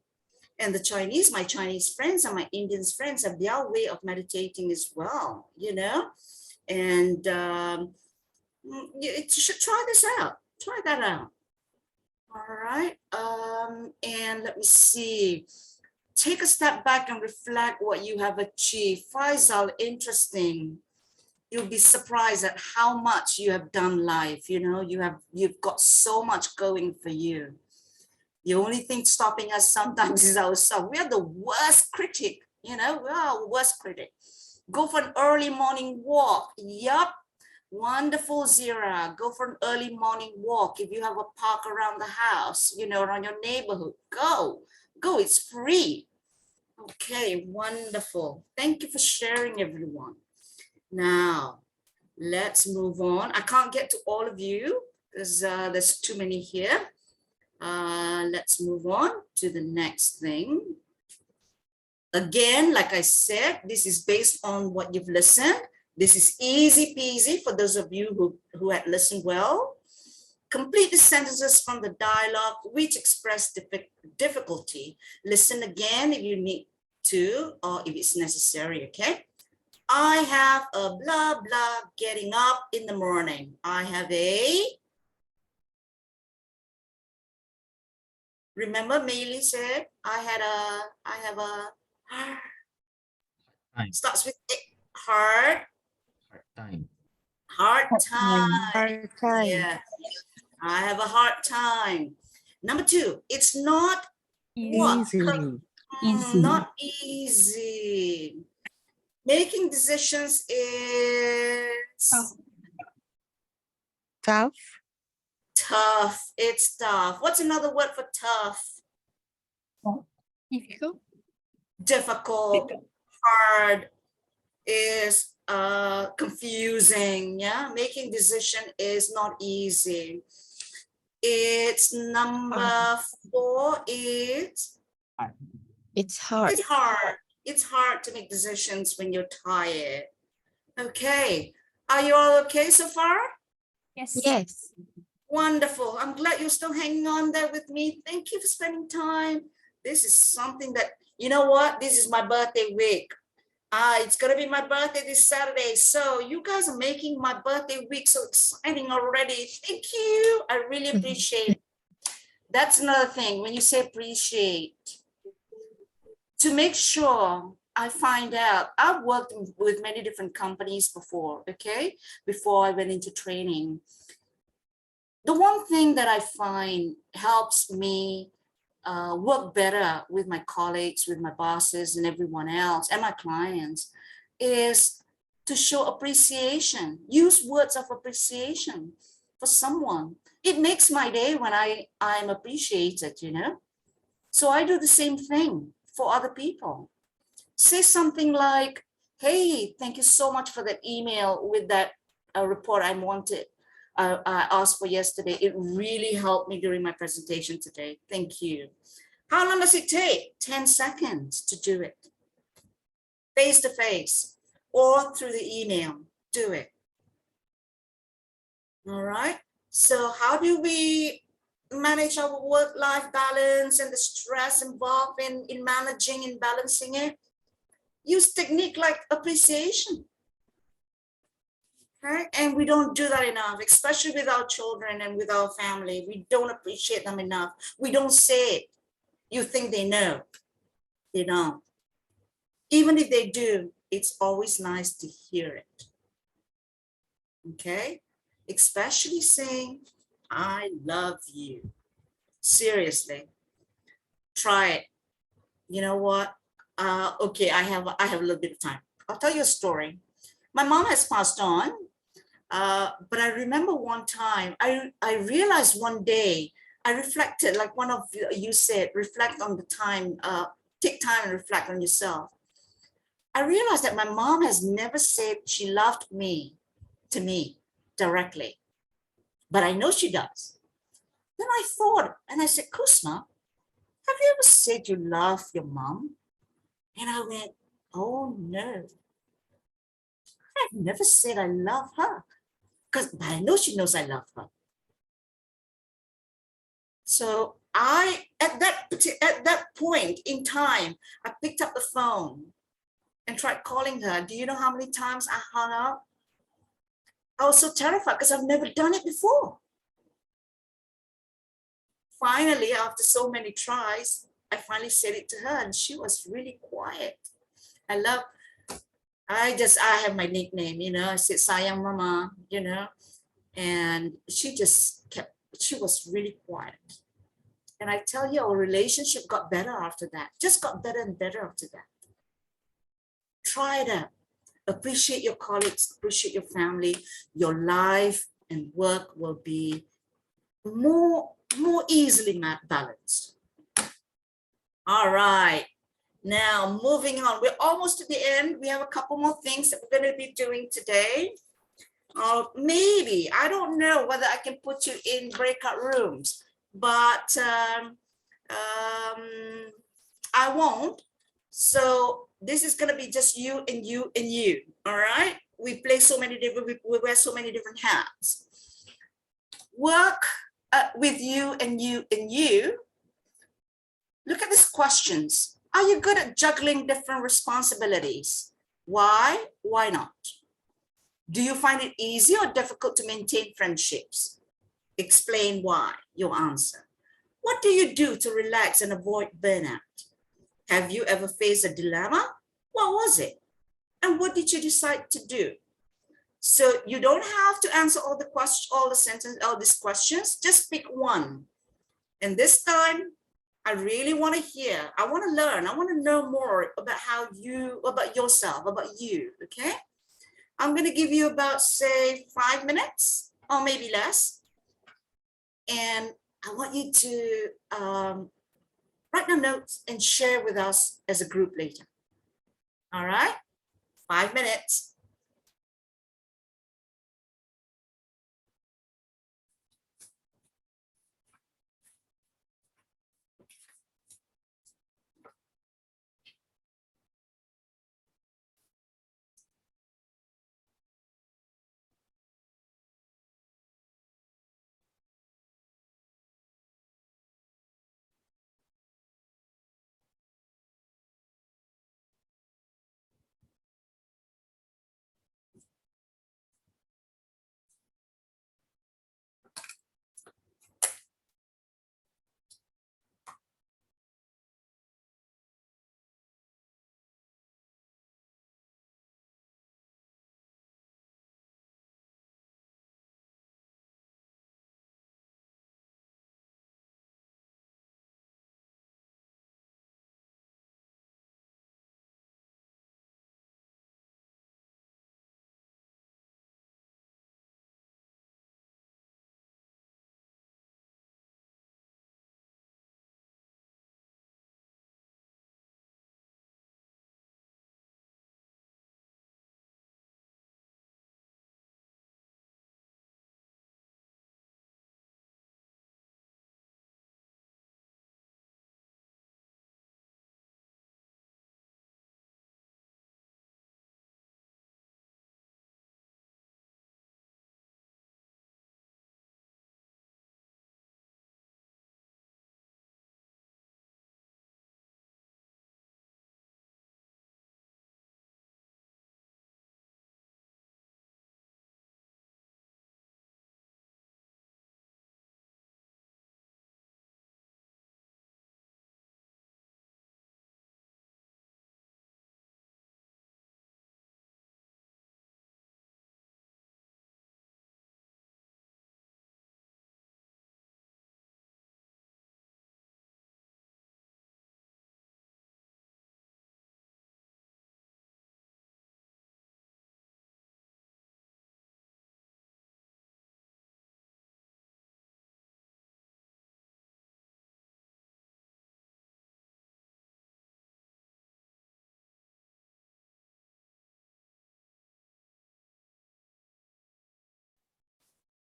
And the Chinese, my Chinese friends and my Indian friends have their way of meditating as well, and you should try this out. Try that out. All right. And let me see. Take a step back and reflect what you have achieved. Faisal, interesting. You'll be surprised at how much you have done life. You've got so much going for you. The only thing stopping us sometimes is ourselves. We are the worst critic, we are our worst critic. Go for an early morning walk. Yup. Wonderful, Zira. Go for an early morning walk. If you have a park around the house, around your neighborhood, go, it's free. Okay, wonderful. Thank you for sharing, everyone. Now, let's move on. I can't get to all of you because there's too many here. Let's move on to the next thing. Again, like I said, this is based on what you've listened. This is easy peasy for those of you who had listened well. Complete the sentences from the dialogue which express difficulty. Listen again if you need to or if it's necessary, okay? I have a blah, blah, getting up in the morning. I have a... Remember, Meili said, I have a Time. starts with hard Time. hard time. Hard time. Yeah, I have a hard time. Number 2, it's not what? Easy. Not easy. Making decisions is Tough. Tough. It's tough. What's another word for tough? Difficult. Difficult, hard, is confusing. Yeah, making decision is not easy. It's number 4. It's hard. It's hard. It's hard to make decisions when you're tired. Okay. Are you all okay so far? Yes. Yes. Wonderful. I'm glad you're still hanging on there with me. Thank you for spending time. This is something that, you know what? This is my birthday week. It's going to be my birthday this Saturday. So you guys are making my birthday week so exciting already. Thank you. I really appreciate it. That's another thing. When you say appreciate, to make sure I find out, I've worked with many different companies before, okay? Before I went into training. The one thing that I find helps me work better with my colleagues, with my bosses and everyone else and my clients is to show appreciation. Use words of appreciation for someone. It makes my day when I'm appreciated, you know? So I do the same thing for other people. Say something like, hey, thank you so much for that email with that report I asked for yesterday. It really helped me during my presentation today. Thank you. How long does it take? 10 seconds to do it. Face to face or through the email. Do it. All right. So how do we manage our work-life balance and the stress involved in managing and balancing it? Use technique like appreciation. Right? And we don't do that enough, especially with our children and with our family. We don't appreciate them enough. We don't say it. You think they know. They don't. Even if they do, it's always nice to hear it. Okay? Especially saying, I love you. Seriously. Try it. You know what? Okay, I have a little bit of time. I'll tell you a story. My mom has passed on. But I remember one time, I realized one day, I reflected, like one of you said, reflect on the time, take time and reflect on yourself. I realized that my mom has never said she loved me to me directly, but I know she does. Then I thought, and I said, Kusma, have you ever said you love your mom? And I went, oh no, I've never said I love her. But I know she knows I love her. So at that point in time, I picked up the phone and tried calling her. Do you know how many times I hung up? I was so terrified because I've never done it before. Finally, after so many tries, I finally said it to her and she was really quiet. I have my nickname, you know, I said, Sayang Mama, you know, and she was really quiet. And I tell you, our relationship got better after that, just got better and better after that. Try it out. Appreciate your colleagues, appreciate your family. Your life and work will be more easily balanced. All right. Now, moving on, we're almost to the end. We have a couple more things that we're going to be doing today. Maybe, I don't know whether I can put you in breakout rooms, but I won't. So this is going to be just you and you and you. All right. We play so many different, we wear so many different hats. Work with you and you and you. Look at these questions. Are you good at juggling different responsibilities? Why? Why not? Do you find it easy or difficult to maintain friendships? Explain why, your answer. What do you do to relax and avoid burnout? Have you ever faced a dilemma? What was it? And what did you decide to do? So you don't have to answer all these questions, just pick one. And this time, I really want to hear, I want to learn, I want to know more about yourself, about you, okay? I'm going to give you about, say, 5 minutes or maybe less. And I want you to write down notes and share with us as a group later. All right, 5 minutes.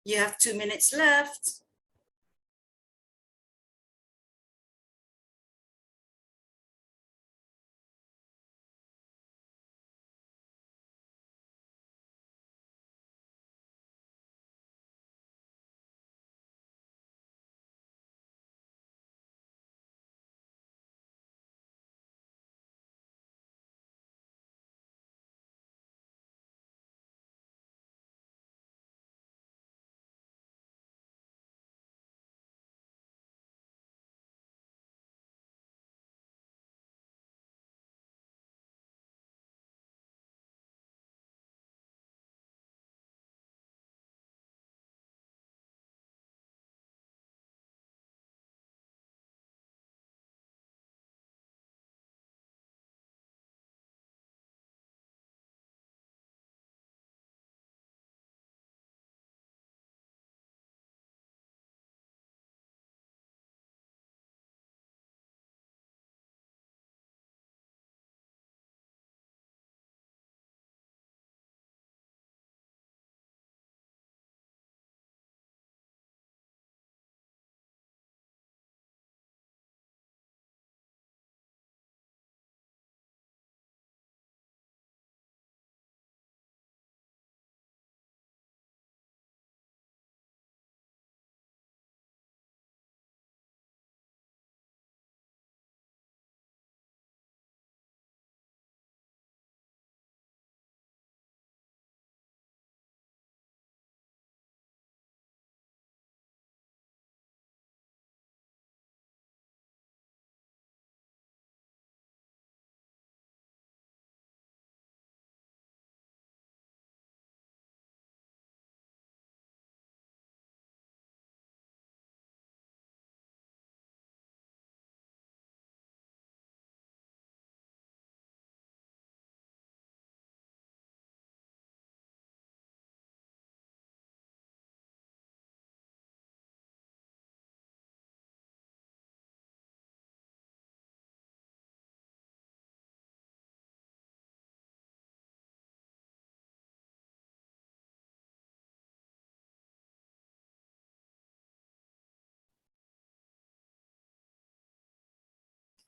You have 2 minutes left.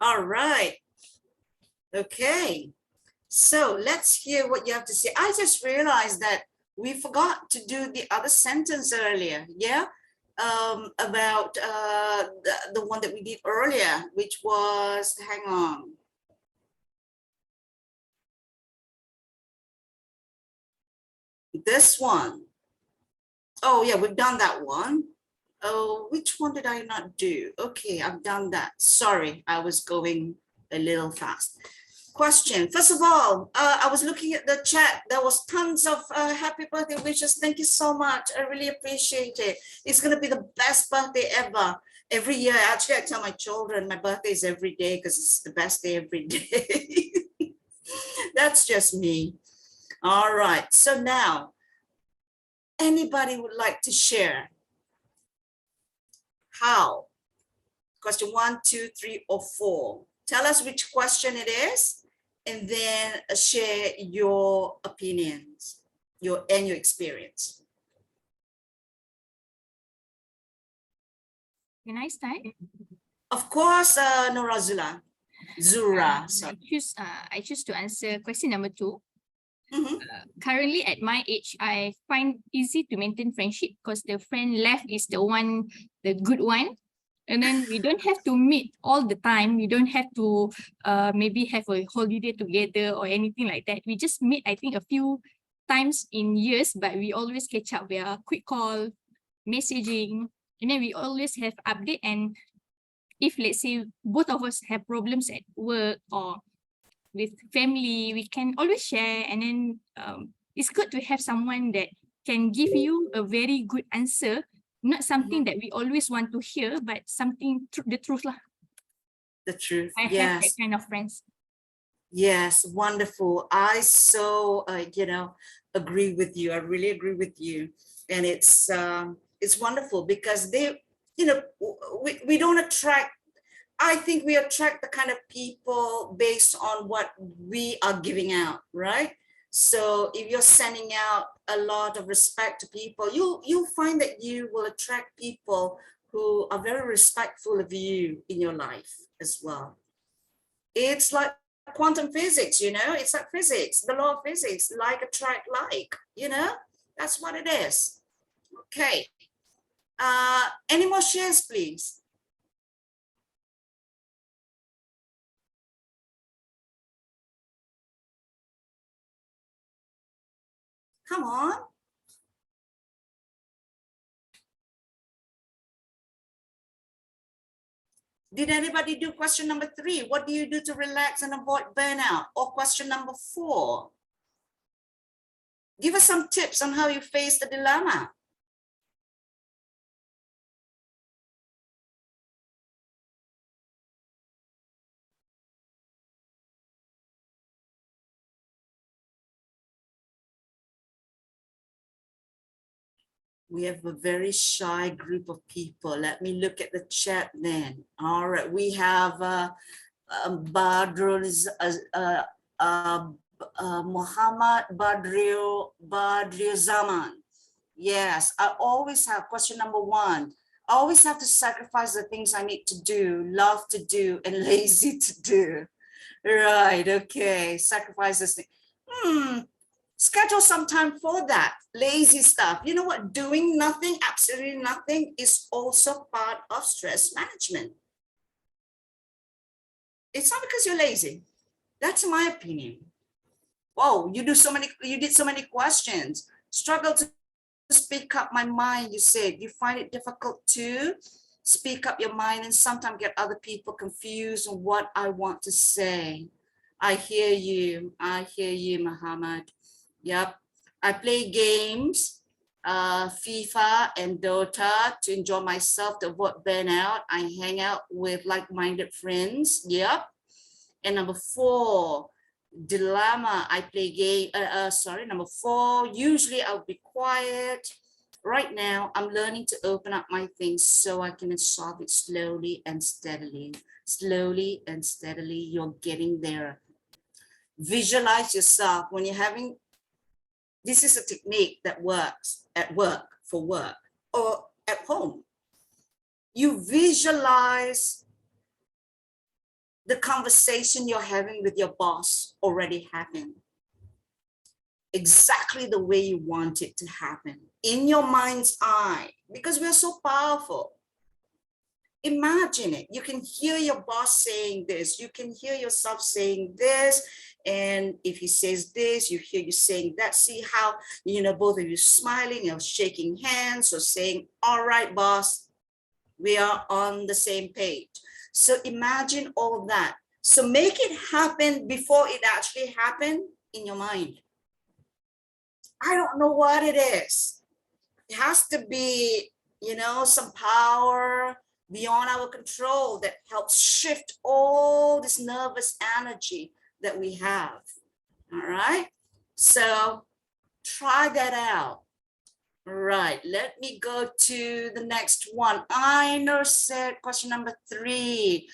All right. Okay. So let's hear what you have to say. I just realized that we forgot to do the other sentence earlier. Yeah. About the one that we did earlier, which was, hang on. This one. Oh yeah, we've done that one. Oh, which one did I not do? Okay, I've done that. Sorry, I was going a little fast. Question. First of all, I was looking at the chat. There was tons of happy birthday wishes. Thank you so much. I really appreciate it. It's going to be the best birthday ever. Every year, actually, I tell my children my birthday is every day because it's the best day every day. That's just me. All right. So now, anybody would like to share how? Question 1, 2, 3, or 4. Tell us which question it is, and then share your opinions, your experience. Can I start? Of course, Norazula. Zura. Sorry. I choose to answer question number 2. Mhm. Currently at my age, I find easy to maintain friendship because the friend left is the one, the good one. And then we don't have to meet all the time. We don't have to maybe have a holiday together or anything like that. We just meet, I think, a few times in years, but we always catch up via quick call, messaging, and then we always have update. And if let's say both of us have problems at work or with family, we can always share. And then it's good to have someone that can give you a very good answer, not something that we always want to hear, but something, the truth lah. The truth. I have Yes. that kind of friends. Yes, wonderful. I so agree with you. I really agree with you, and it's wonderful because they, we don't attract. I think we attract the kind of people based on what we are giving out, right? So if you're sending out a lot of respect to people, you'll find that you will attract people who are very respectful of you in your life as well. It's like quantum physics, it's like physics, the law of physics, like attract like, that's what it is. Okay. Any more shares, please? Come on. Did anybody do question number 3? What do you do to relax and avoid burnout? Or question number 4? Give us some tips on how you face the dilemma. We have a very shy group of people. Let me look at the chat then. All right, we have Muhammad Badrio Zaman. Yes, I always have question number 1. I always have to sacrifice the things I need to do, love to do, and lazy to do. Right, okay, sacrifice this thing. Schedule some time for that lazy stuff. You know what? Doing nothing, absolutely nothing, is also part of stress management. It's not because you're lazy. That's my opinion. Whoa, you did so many questions. Struggle to speak up my mind, you said. You find it difficult to speak up your mind and sometimes get other people confused on what I want to say. I hear you, Muhammad. Yep, I play games, FIFA and Dota to enjoy myself, to avoid burnout. I hang out with like-minded friends. Yep. And number 4, dilemma. I play game. Number 4. Usually I'll be quiet. Right now, I'm learning to open up my things so I can solve it slowly and steadily. Slowly and steadily, you're getting there. Visualize yourself when you're having. This is a technique that works at work, for work, or at home. You visualize the conversation you're having with your boss already happened exactly the way you want it to happen in your mind's eye, because we're so powerful. Imagine it. You can hear your boss saying this. You can hear yourself saying this. And if he says this, you hear you saying that. See how, both of you smiling or shaking hands or saying, all right, boss, we are on the same page. So imagine all that. So make it happen before it actually happened in your mind. I don't know what it is. It has to be, some power beyond our control that helps shift all this nervous energy that we have. All right. So try that out. All right. Let me go to the next one. Ainer said, question number 3,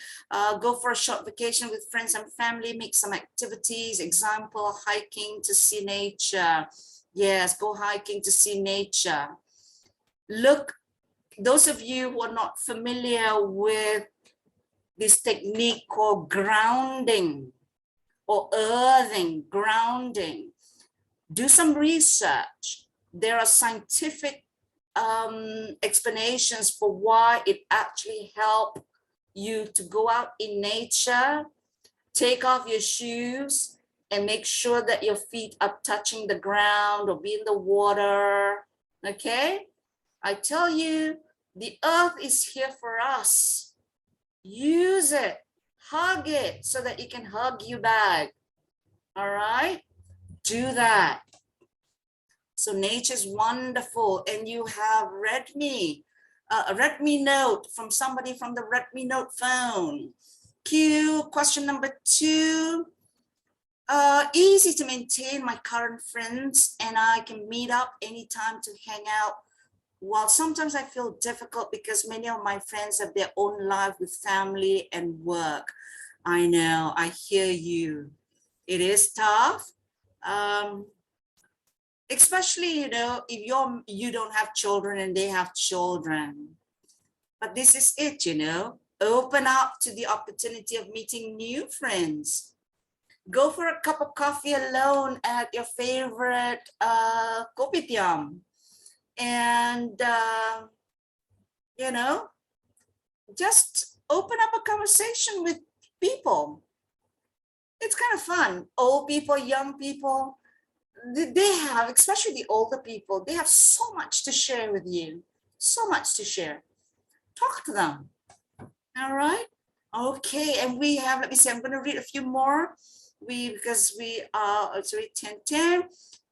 go for a short vacation with friends and family, make some activities, example, hiking to see nature. Yes, go hiking to see nature. Look, those of you who are not familiar with this technique called grounding or earthing, grounding, do some research. There are scientific explanations for why it actually helps you to go out in nature, take off your shoes, and make sure that your feet are touching the ground or be in the water, okay? I tell you, the earth is here for us. Use it, hug it so that it can hug you back, all right? Do that. So nature's wonderful, and you have read me, a Redmi Note from somebody from the Redmi Note phone. Q, question number 2. Easy to maintain my current friends, and I can meet up anytime to hang out. While sometimes I feel difficult because many of my friends have their own life with family and work. I know, I hear you. It is tough. Especially, if you don't have children and they have children. But this is it, open up to the opportunity of meeting new friends. Go for a cup of coffee alone at your favorite kopitiam. And, just open up a conversation with people. It's kind of fun. Old people, young people, they have, especially the older people, they have so much to share with you. So much to share. Talk to them. All right. Okay. And we have, let me see, I'm going to read a few more. Because we are, it's already 10:10.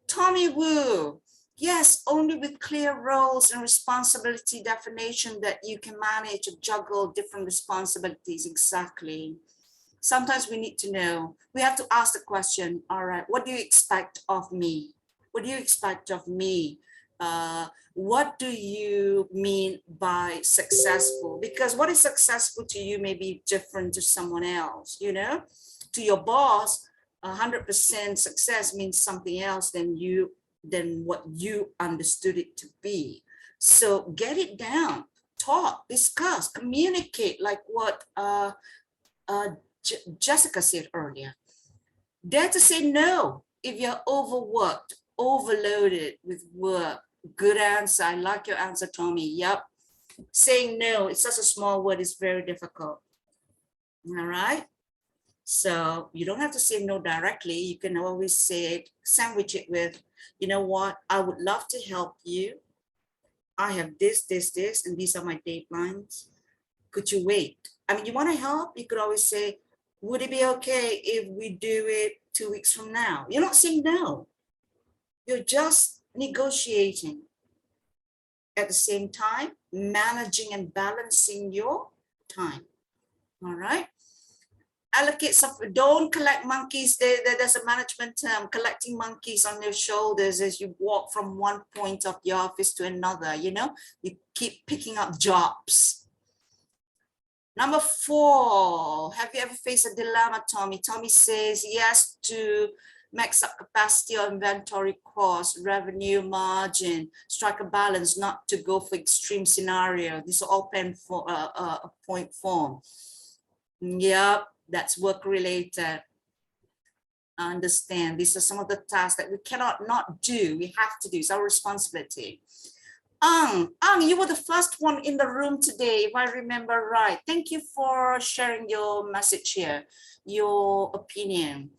Tommy Wu. Yes, only with clear roles and responsibility definition that you can manage or juggle different responsibilities. Exactly. Sometimes we need to know, we have to ask the question, all right, what do you expect of me? What do you expect of me? What do you mean by successful? Because what is successful to you may be different to someone else, To your boss, 100% success means something else than what you understood it to be. So get it down, talk, discuss, communicate, like what Jessica said earlier. Dare to say no if you're overworked, overloaded with work. Good answer. I like your answer, Tommy. Yep. Saying no, it's such a small word, it's very difficult. All right. So you don't have to say no directly. You can always say it, sandwich it with, you know what, I would love to help you. I have this, and these are my deadlines. Could you wait? I mean, you want to help? You could always say, would it be okay if we do it 2 weeks from now? You're not saying no. You're just negotiating. At the same time, managing and balancing your time. All right. Allocate some, don't collect monkeys. There's a management term, collecting monkeys on your shoulders as you walk from one point of the office to another, you keep picking up jobs. Number 4, have you ever faced a dilemma, Tommy? Tommy says yes to max up capacity or inventory cost, revenue margin, strike a balance, not to go for extreme scenario. These are all point form. Yep, that's work related. I understand. These are some of the tasks that we cannot not do. We have to do. It's our responsibility. Ang, you were the first one in the room today, if I remember right. Thank you for sharing your message here, your opinion.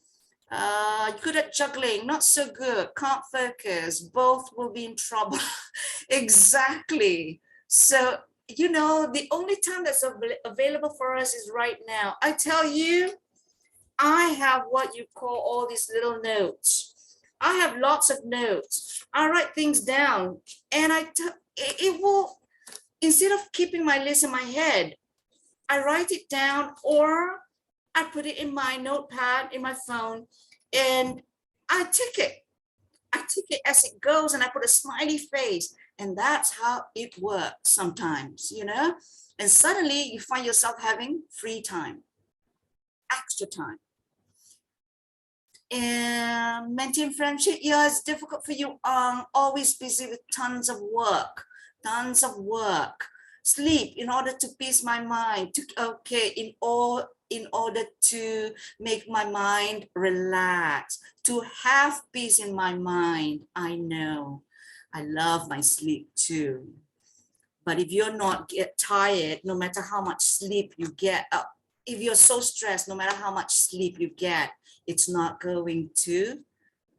Good at juggling, not so good, can't focus, both will be in trouble. Exactly. So, you know, the only time that's available for us is right now. I tell you, I have what you call all these little notes. I have lots of notes. I write things down and it will, instead of keeping my list in my head, I write it down or I put it in my notepad in my phone and I tick it. I tick it as it goes and I put a smiley face, and that's how it works sometimes, you know? And suddenly you find yourself having free time, extra time. And maintain friendship, yeah, it's difficult for you. Always busy with tons of work. Sleep in order to peace my mind. In order to make my mind relax, to have peace in my mind. I know, I love my sleep too. But if you're not get tired, no matter how much sleep you get, if you're so stressed, no matter how much sleep you get, it's not going to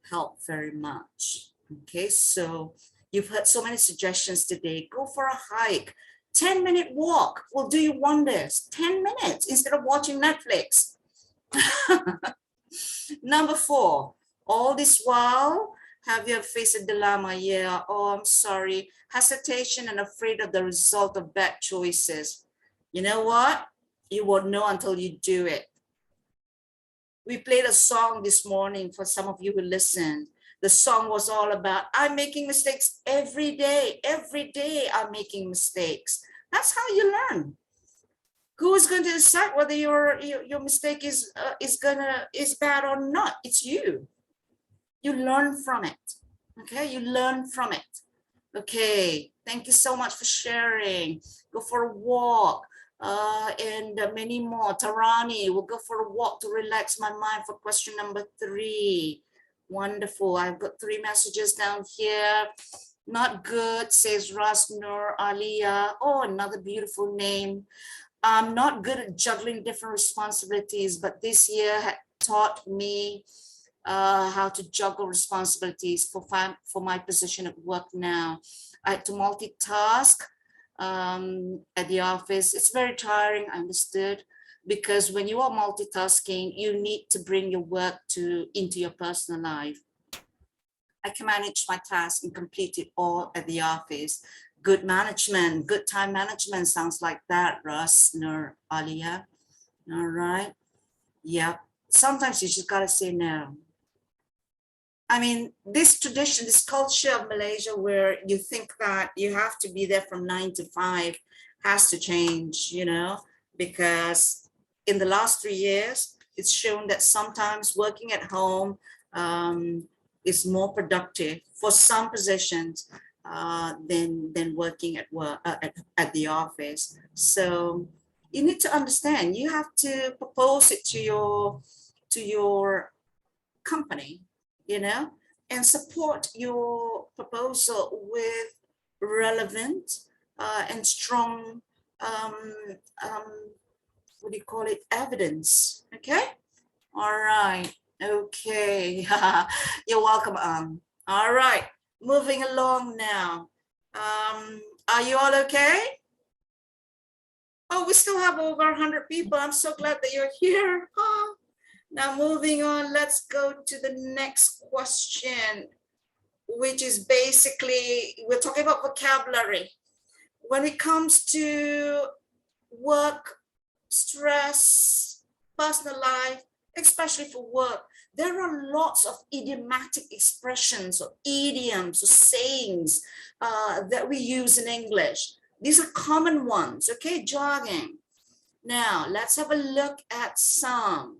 help very much. Okay, so you've heard so many suggestions today. Go for a hike. 10-minute walk will do you wonders. 10 minutes instead of watching Netflix. Number 4, all this while, have you faced a dilemma? Yeah, oh, I'm sorry. Hesitation and afraid of the result of bad choices. You know what? You won't know until you do it. We played a song this morning for some of you who listened. The song was all about, I'm making mistakes every day. Every day I'm making mistakes. That's how you learn. Who is going to decide whether your mistake is bad or not? It's you. You learn from it. Okay, you learn from it. Okay, thank you so much for sharing. Go for a walk. And many more. Tarani will go for a walk to relax my mind for question number 3. Wonderful. I've got 3 messages down here. Not good, says Ras Nur Alia. Oh, another beautiful name. I'm not good at juggling different responsibilities, but this year had taught me how to juggle responsibilities for my position at work now. I had to multitask at the office. It's very tiring, I understood, because when you are multitasking, you need to bring your work into your personal life. I can manage my task and complete it all at the office. Good management, good time management sounds like that, Russ, Nur, Alia. All right. Yeah. Sometimes you just gotta say no. I mean, this tradition, this culture of Malaysia where you think that you have to be there from 9 to 5 has to change, you know, because in the last 3 years, it's shown that sometimes working at home is more productive for some positions than working at work at the office. So you need to understand, you have to propose it to your company, you know, and support your proposal with relevant and strong, what do you call it, evidence, okay? All right, okay, you're welcome. All right, moving along now. Are you all okay? Oh, we still have over 100 people. I'm so glad that you're here. Oh. Now moving on, let's go to the next question, which is basically, we're talking about vocabulary. When it comes to work, stress, personal life, especially for work, there are lots of idiomatic expressions or idioms or sayings that we use in English. These are common ones, okay, jargon. Now, let's have a look at some.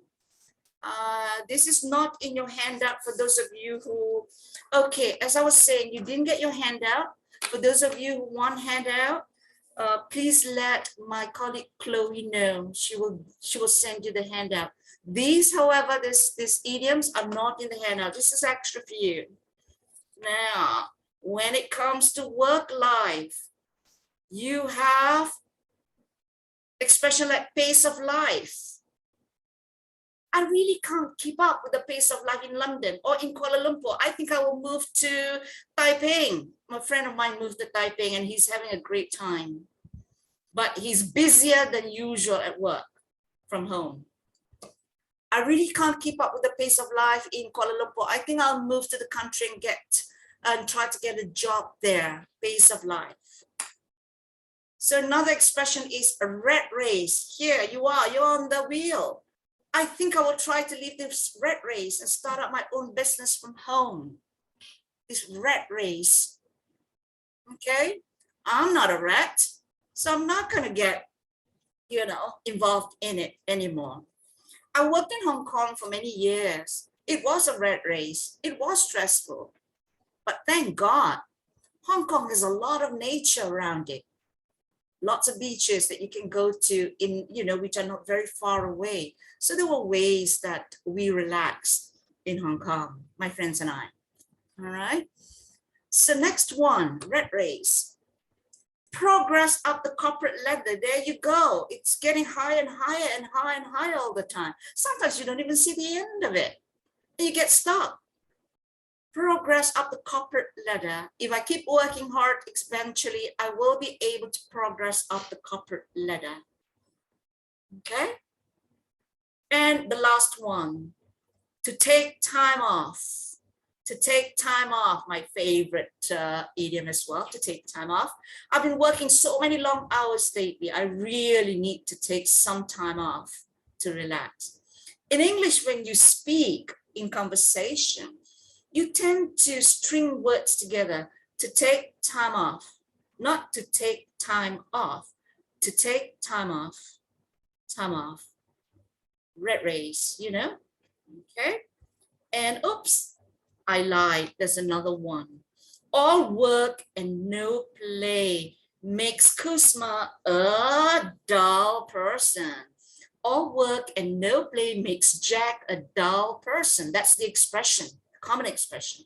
This is not in your handout for those of you who, okay, as I was saying, you didn't get your handout. For those of you who want handout, please let my colleague Chloe know. She will send you the handout. These, however, these idioms are not in the handout. This is extra for you. Now, when it comes to work life, you have expression like pace of life. I really can't keep up with the pace of life in London or in Kuala Lumpur. I think I will move to Taipei. A friend of mine moved to Taipei and he's having a great time. But he's busier than usual at work from home. I really can't keep up with the pace of life in Kuala Lumpur. I think I'll move to the country and try to get a job there. Pace of life. So another expression is a rat race. Here you are, you're on the wheel. I think I will try to leave this rat race and start up my own business from home. This rat race. Okay, I'm not a rat, so I'm not going to get, involved in it anymore. I worked in Hong Kong for many years. It was a rat race. It was stressful. But thank God, Hong Kong has a lot of nature around it. Lots of beaches that you can go to in, which are not very far away. So there were ways that we relaxed in Hong Kong, my friends and I. All right. So next one, rat race. Progress up the corporate ladder. There you go. It's getting higher and higher and higher and higher all the time. Sometimes you don't even see the end of it. And you get stuck. Progress up the corporate ladder. If I keep working hard, eventually I will be able to progress up the corporate ladder. Okay. And the last one, to take time off. To take time off, my favorite idiom as well, to take time off. I've been working so many long hours lately. I really need to take some time off to relax. In English, when you speak in conversation, you tend to string words together. To take time off, not to take time off, to take time off, rat race, okay? And oops, I lied, there's another one. All work and no play makes Kusma a dull person. All work and no play makes Jack a dull person. That's the expression. Common expression.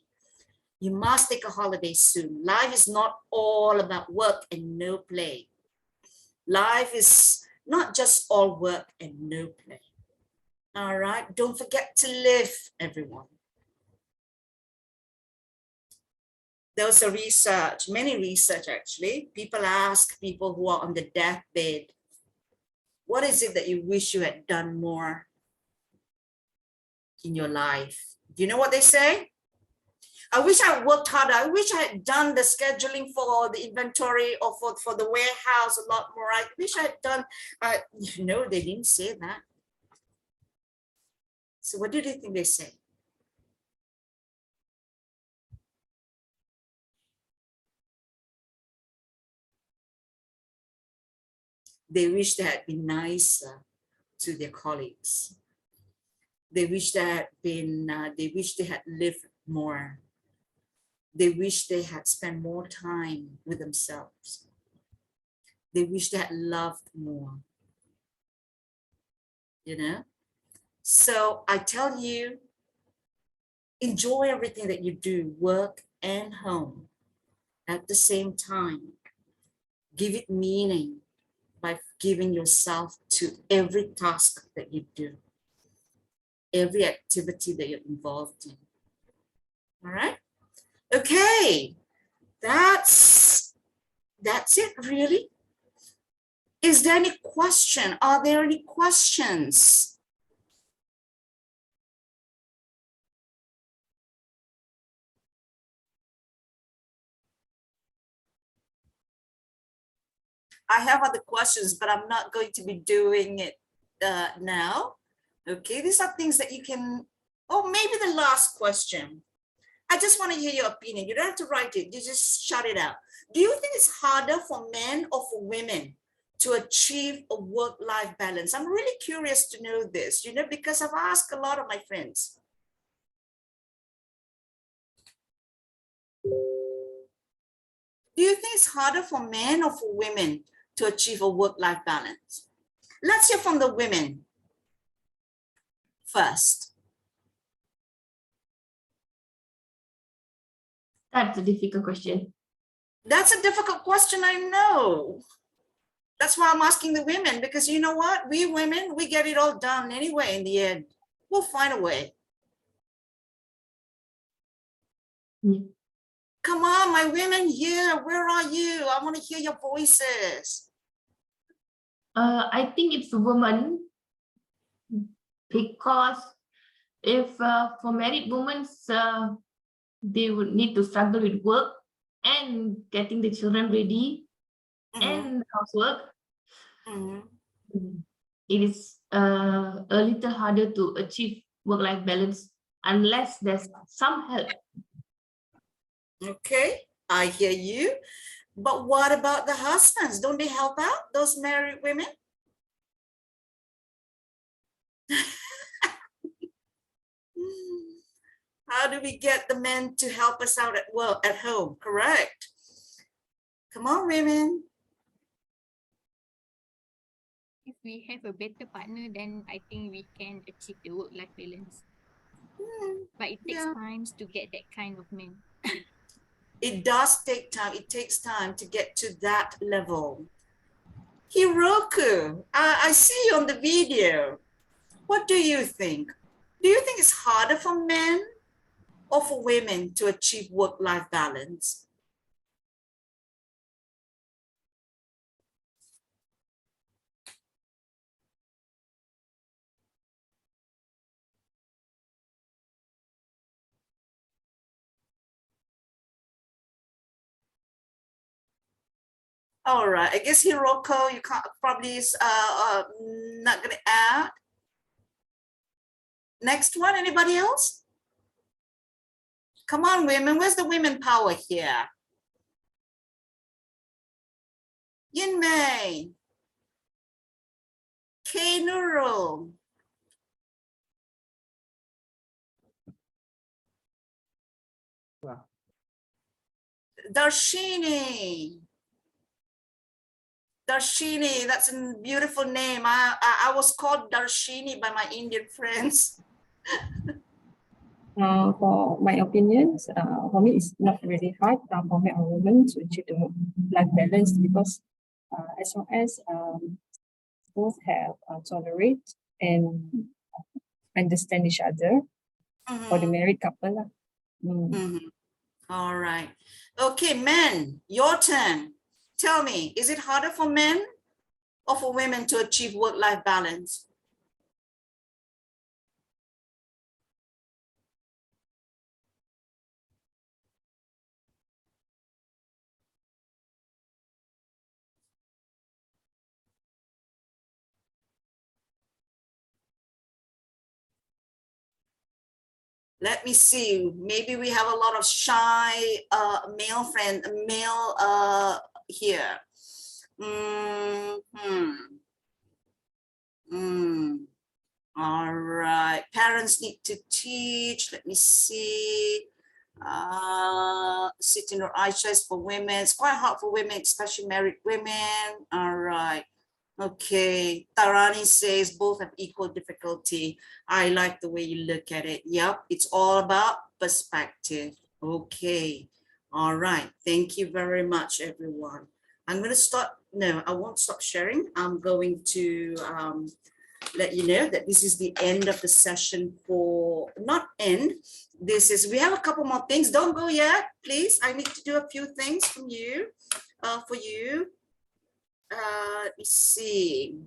You must take a holiday soon. Life is not all about work and no play. Life is not just all work and no play. All right, don't forget to live, everyone. There was a research, many research actually. People ask people who are on the deathbed, what is it that you wish you had done more in your life? Do you know what they say? I wish I worked harder. I wish I had done the scheduling for the inventory or for the warehouse a lot more. I wish I had done, no, they didn't say that. So what do they think they say? They wish they had been nicer to their colleagues. They wish they had been, they wish they had lived more. They wish they had spent more time with themselves. They wish they had loved more. So I tell you, enjoy everything that you do, work and home at the same time. Give it meaning by giving yourself to every task that you do, every activity that you're involved in. All right. Okay, that's it really. Is there any question? Are there any questions? I have other questions, but I'm not going to be doing it now. Okay, these are things that you can, oh, maybe the last question. I just want to hear your opinion. You don't have to write it, you just shout it out. Do you think it's harder for men or for women to achieve a work-life balance? I'm really curious to know this, because I've asked a lot of my friends. Do you think it's harder for men or for women to achieve a work-life balance? Let's hear from the women first. That's a difficult question. That's a difficult question, I know. That's why I'm asking the women, because you know what? We women, we get it all done anyway in the end. We'll find a way. Mm. Come on, my women here, where are you? I want to hear your voices. I think it's a woman, because if for married women, they would need to struggle with work and getting the children ready and housework. It is a little harder to achieve work-life balance unless there's some help. Okay, I hear you. But what about the husbands? Don't they help out, those married women? How do we get the men to help us out at work, at home? Correct. Come on, women. If we have a better partner, then I think we can achieve the work-life balance. But it takes time to get that kind of man. It does take time. It takes time to get to that level. Hiroku, I see you on the video. What do you think? Do you think it's harder for men or for women to achieve work-life balance? All right, I guess Hiroko, you can't probably not gonna add. Next one, anybody else? Come on, women, where's the women power here? Yinmei, K Nurul. Darshini. Darshini, that's a beautiful name. I was called Darshini by my Indian friends. For my opinions, for me, it's not really hard for men or women to achieve the work-life balance, because as long as both have tolerate and understand each other, for the married couple. All right. Okay, men, your turn. Tell me, is it harder for men or for women to achieve work-life balance? Let me see, maybe we have a lot of shy male here. All right, parents need to teach. Let me see. Sitting or eye choice for women. It's quite hard for women, especially married women. All right. Okay, Tarani says both have equal difficulty. I like the way you look at it. Yep, it's all about perspective. Okay, all right. Thank you very much, everyone. I'm going to stop. No, I won't stop sharing. I'm going to let you know that this is the end of the session for, not end. This is, we have a couple more things. Don't go yet, please. I need to do a few things from you, for you. Let me see.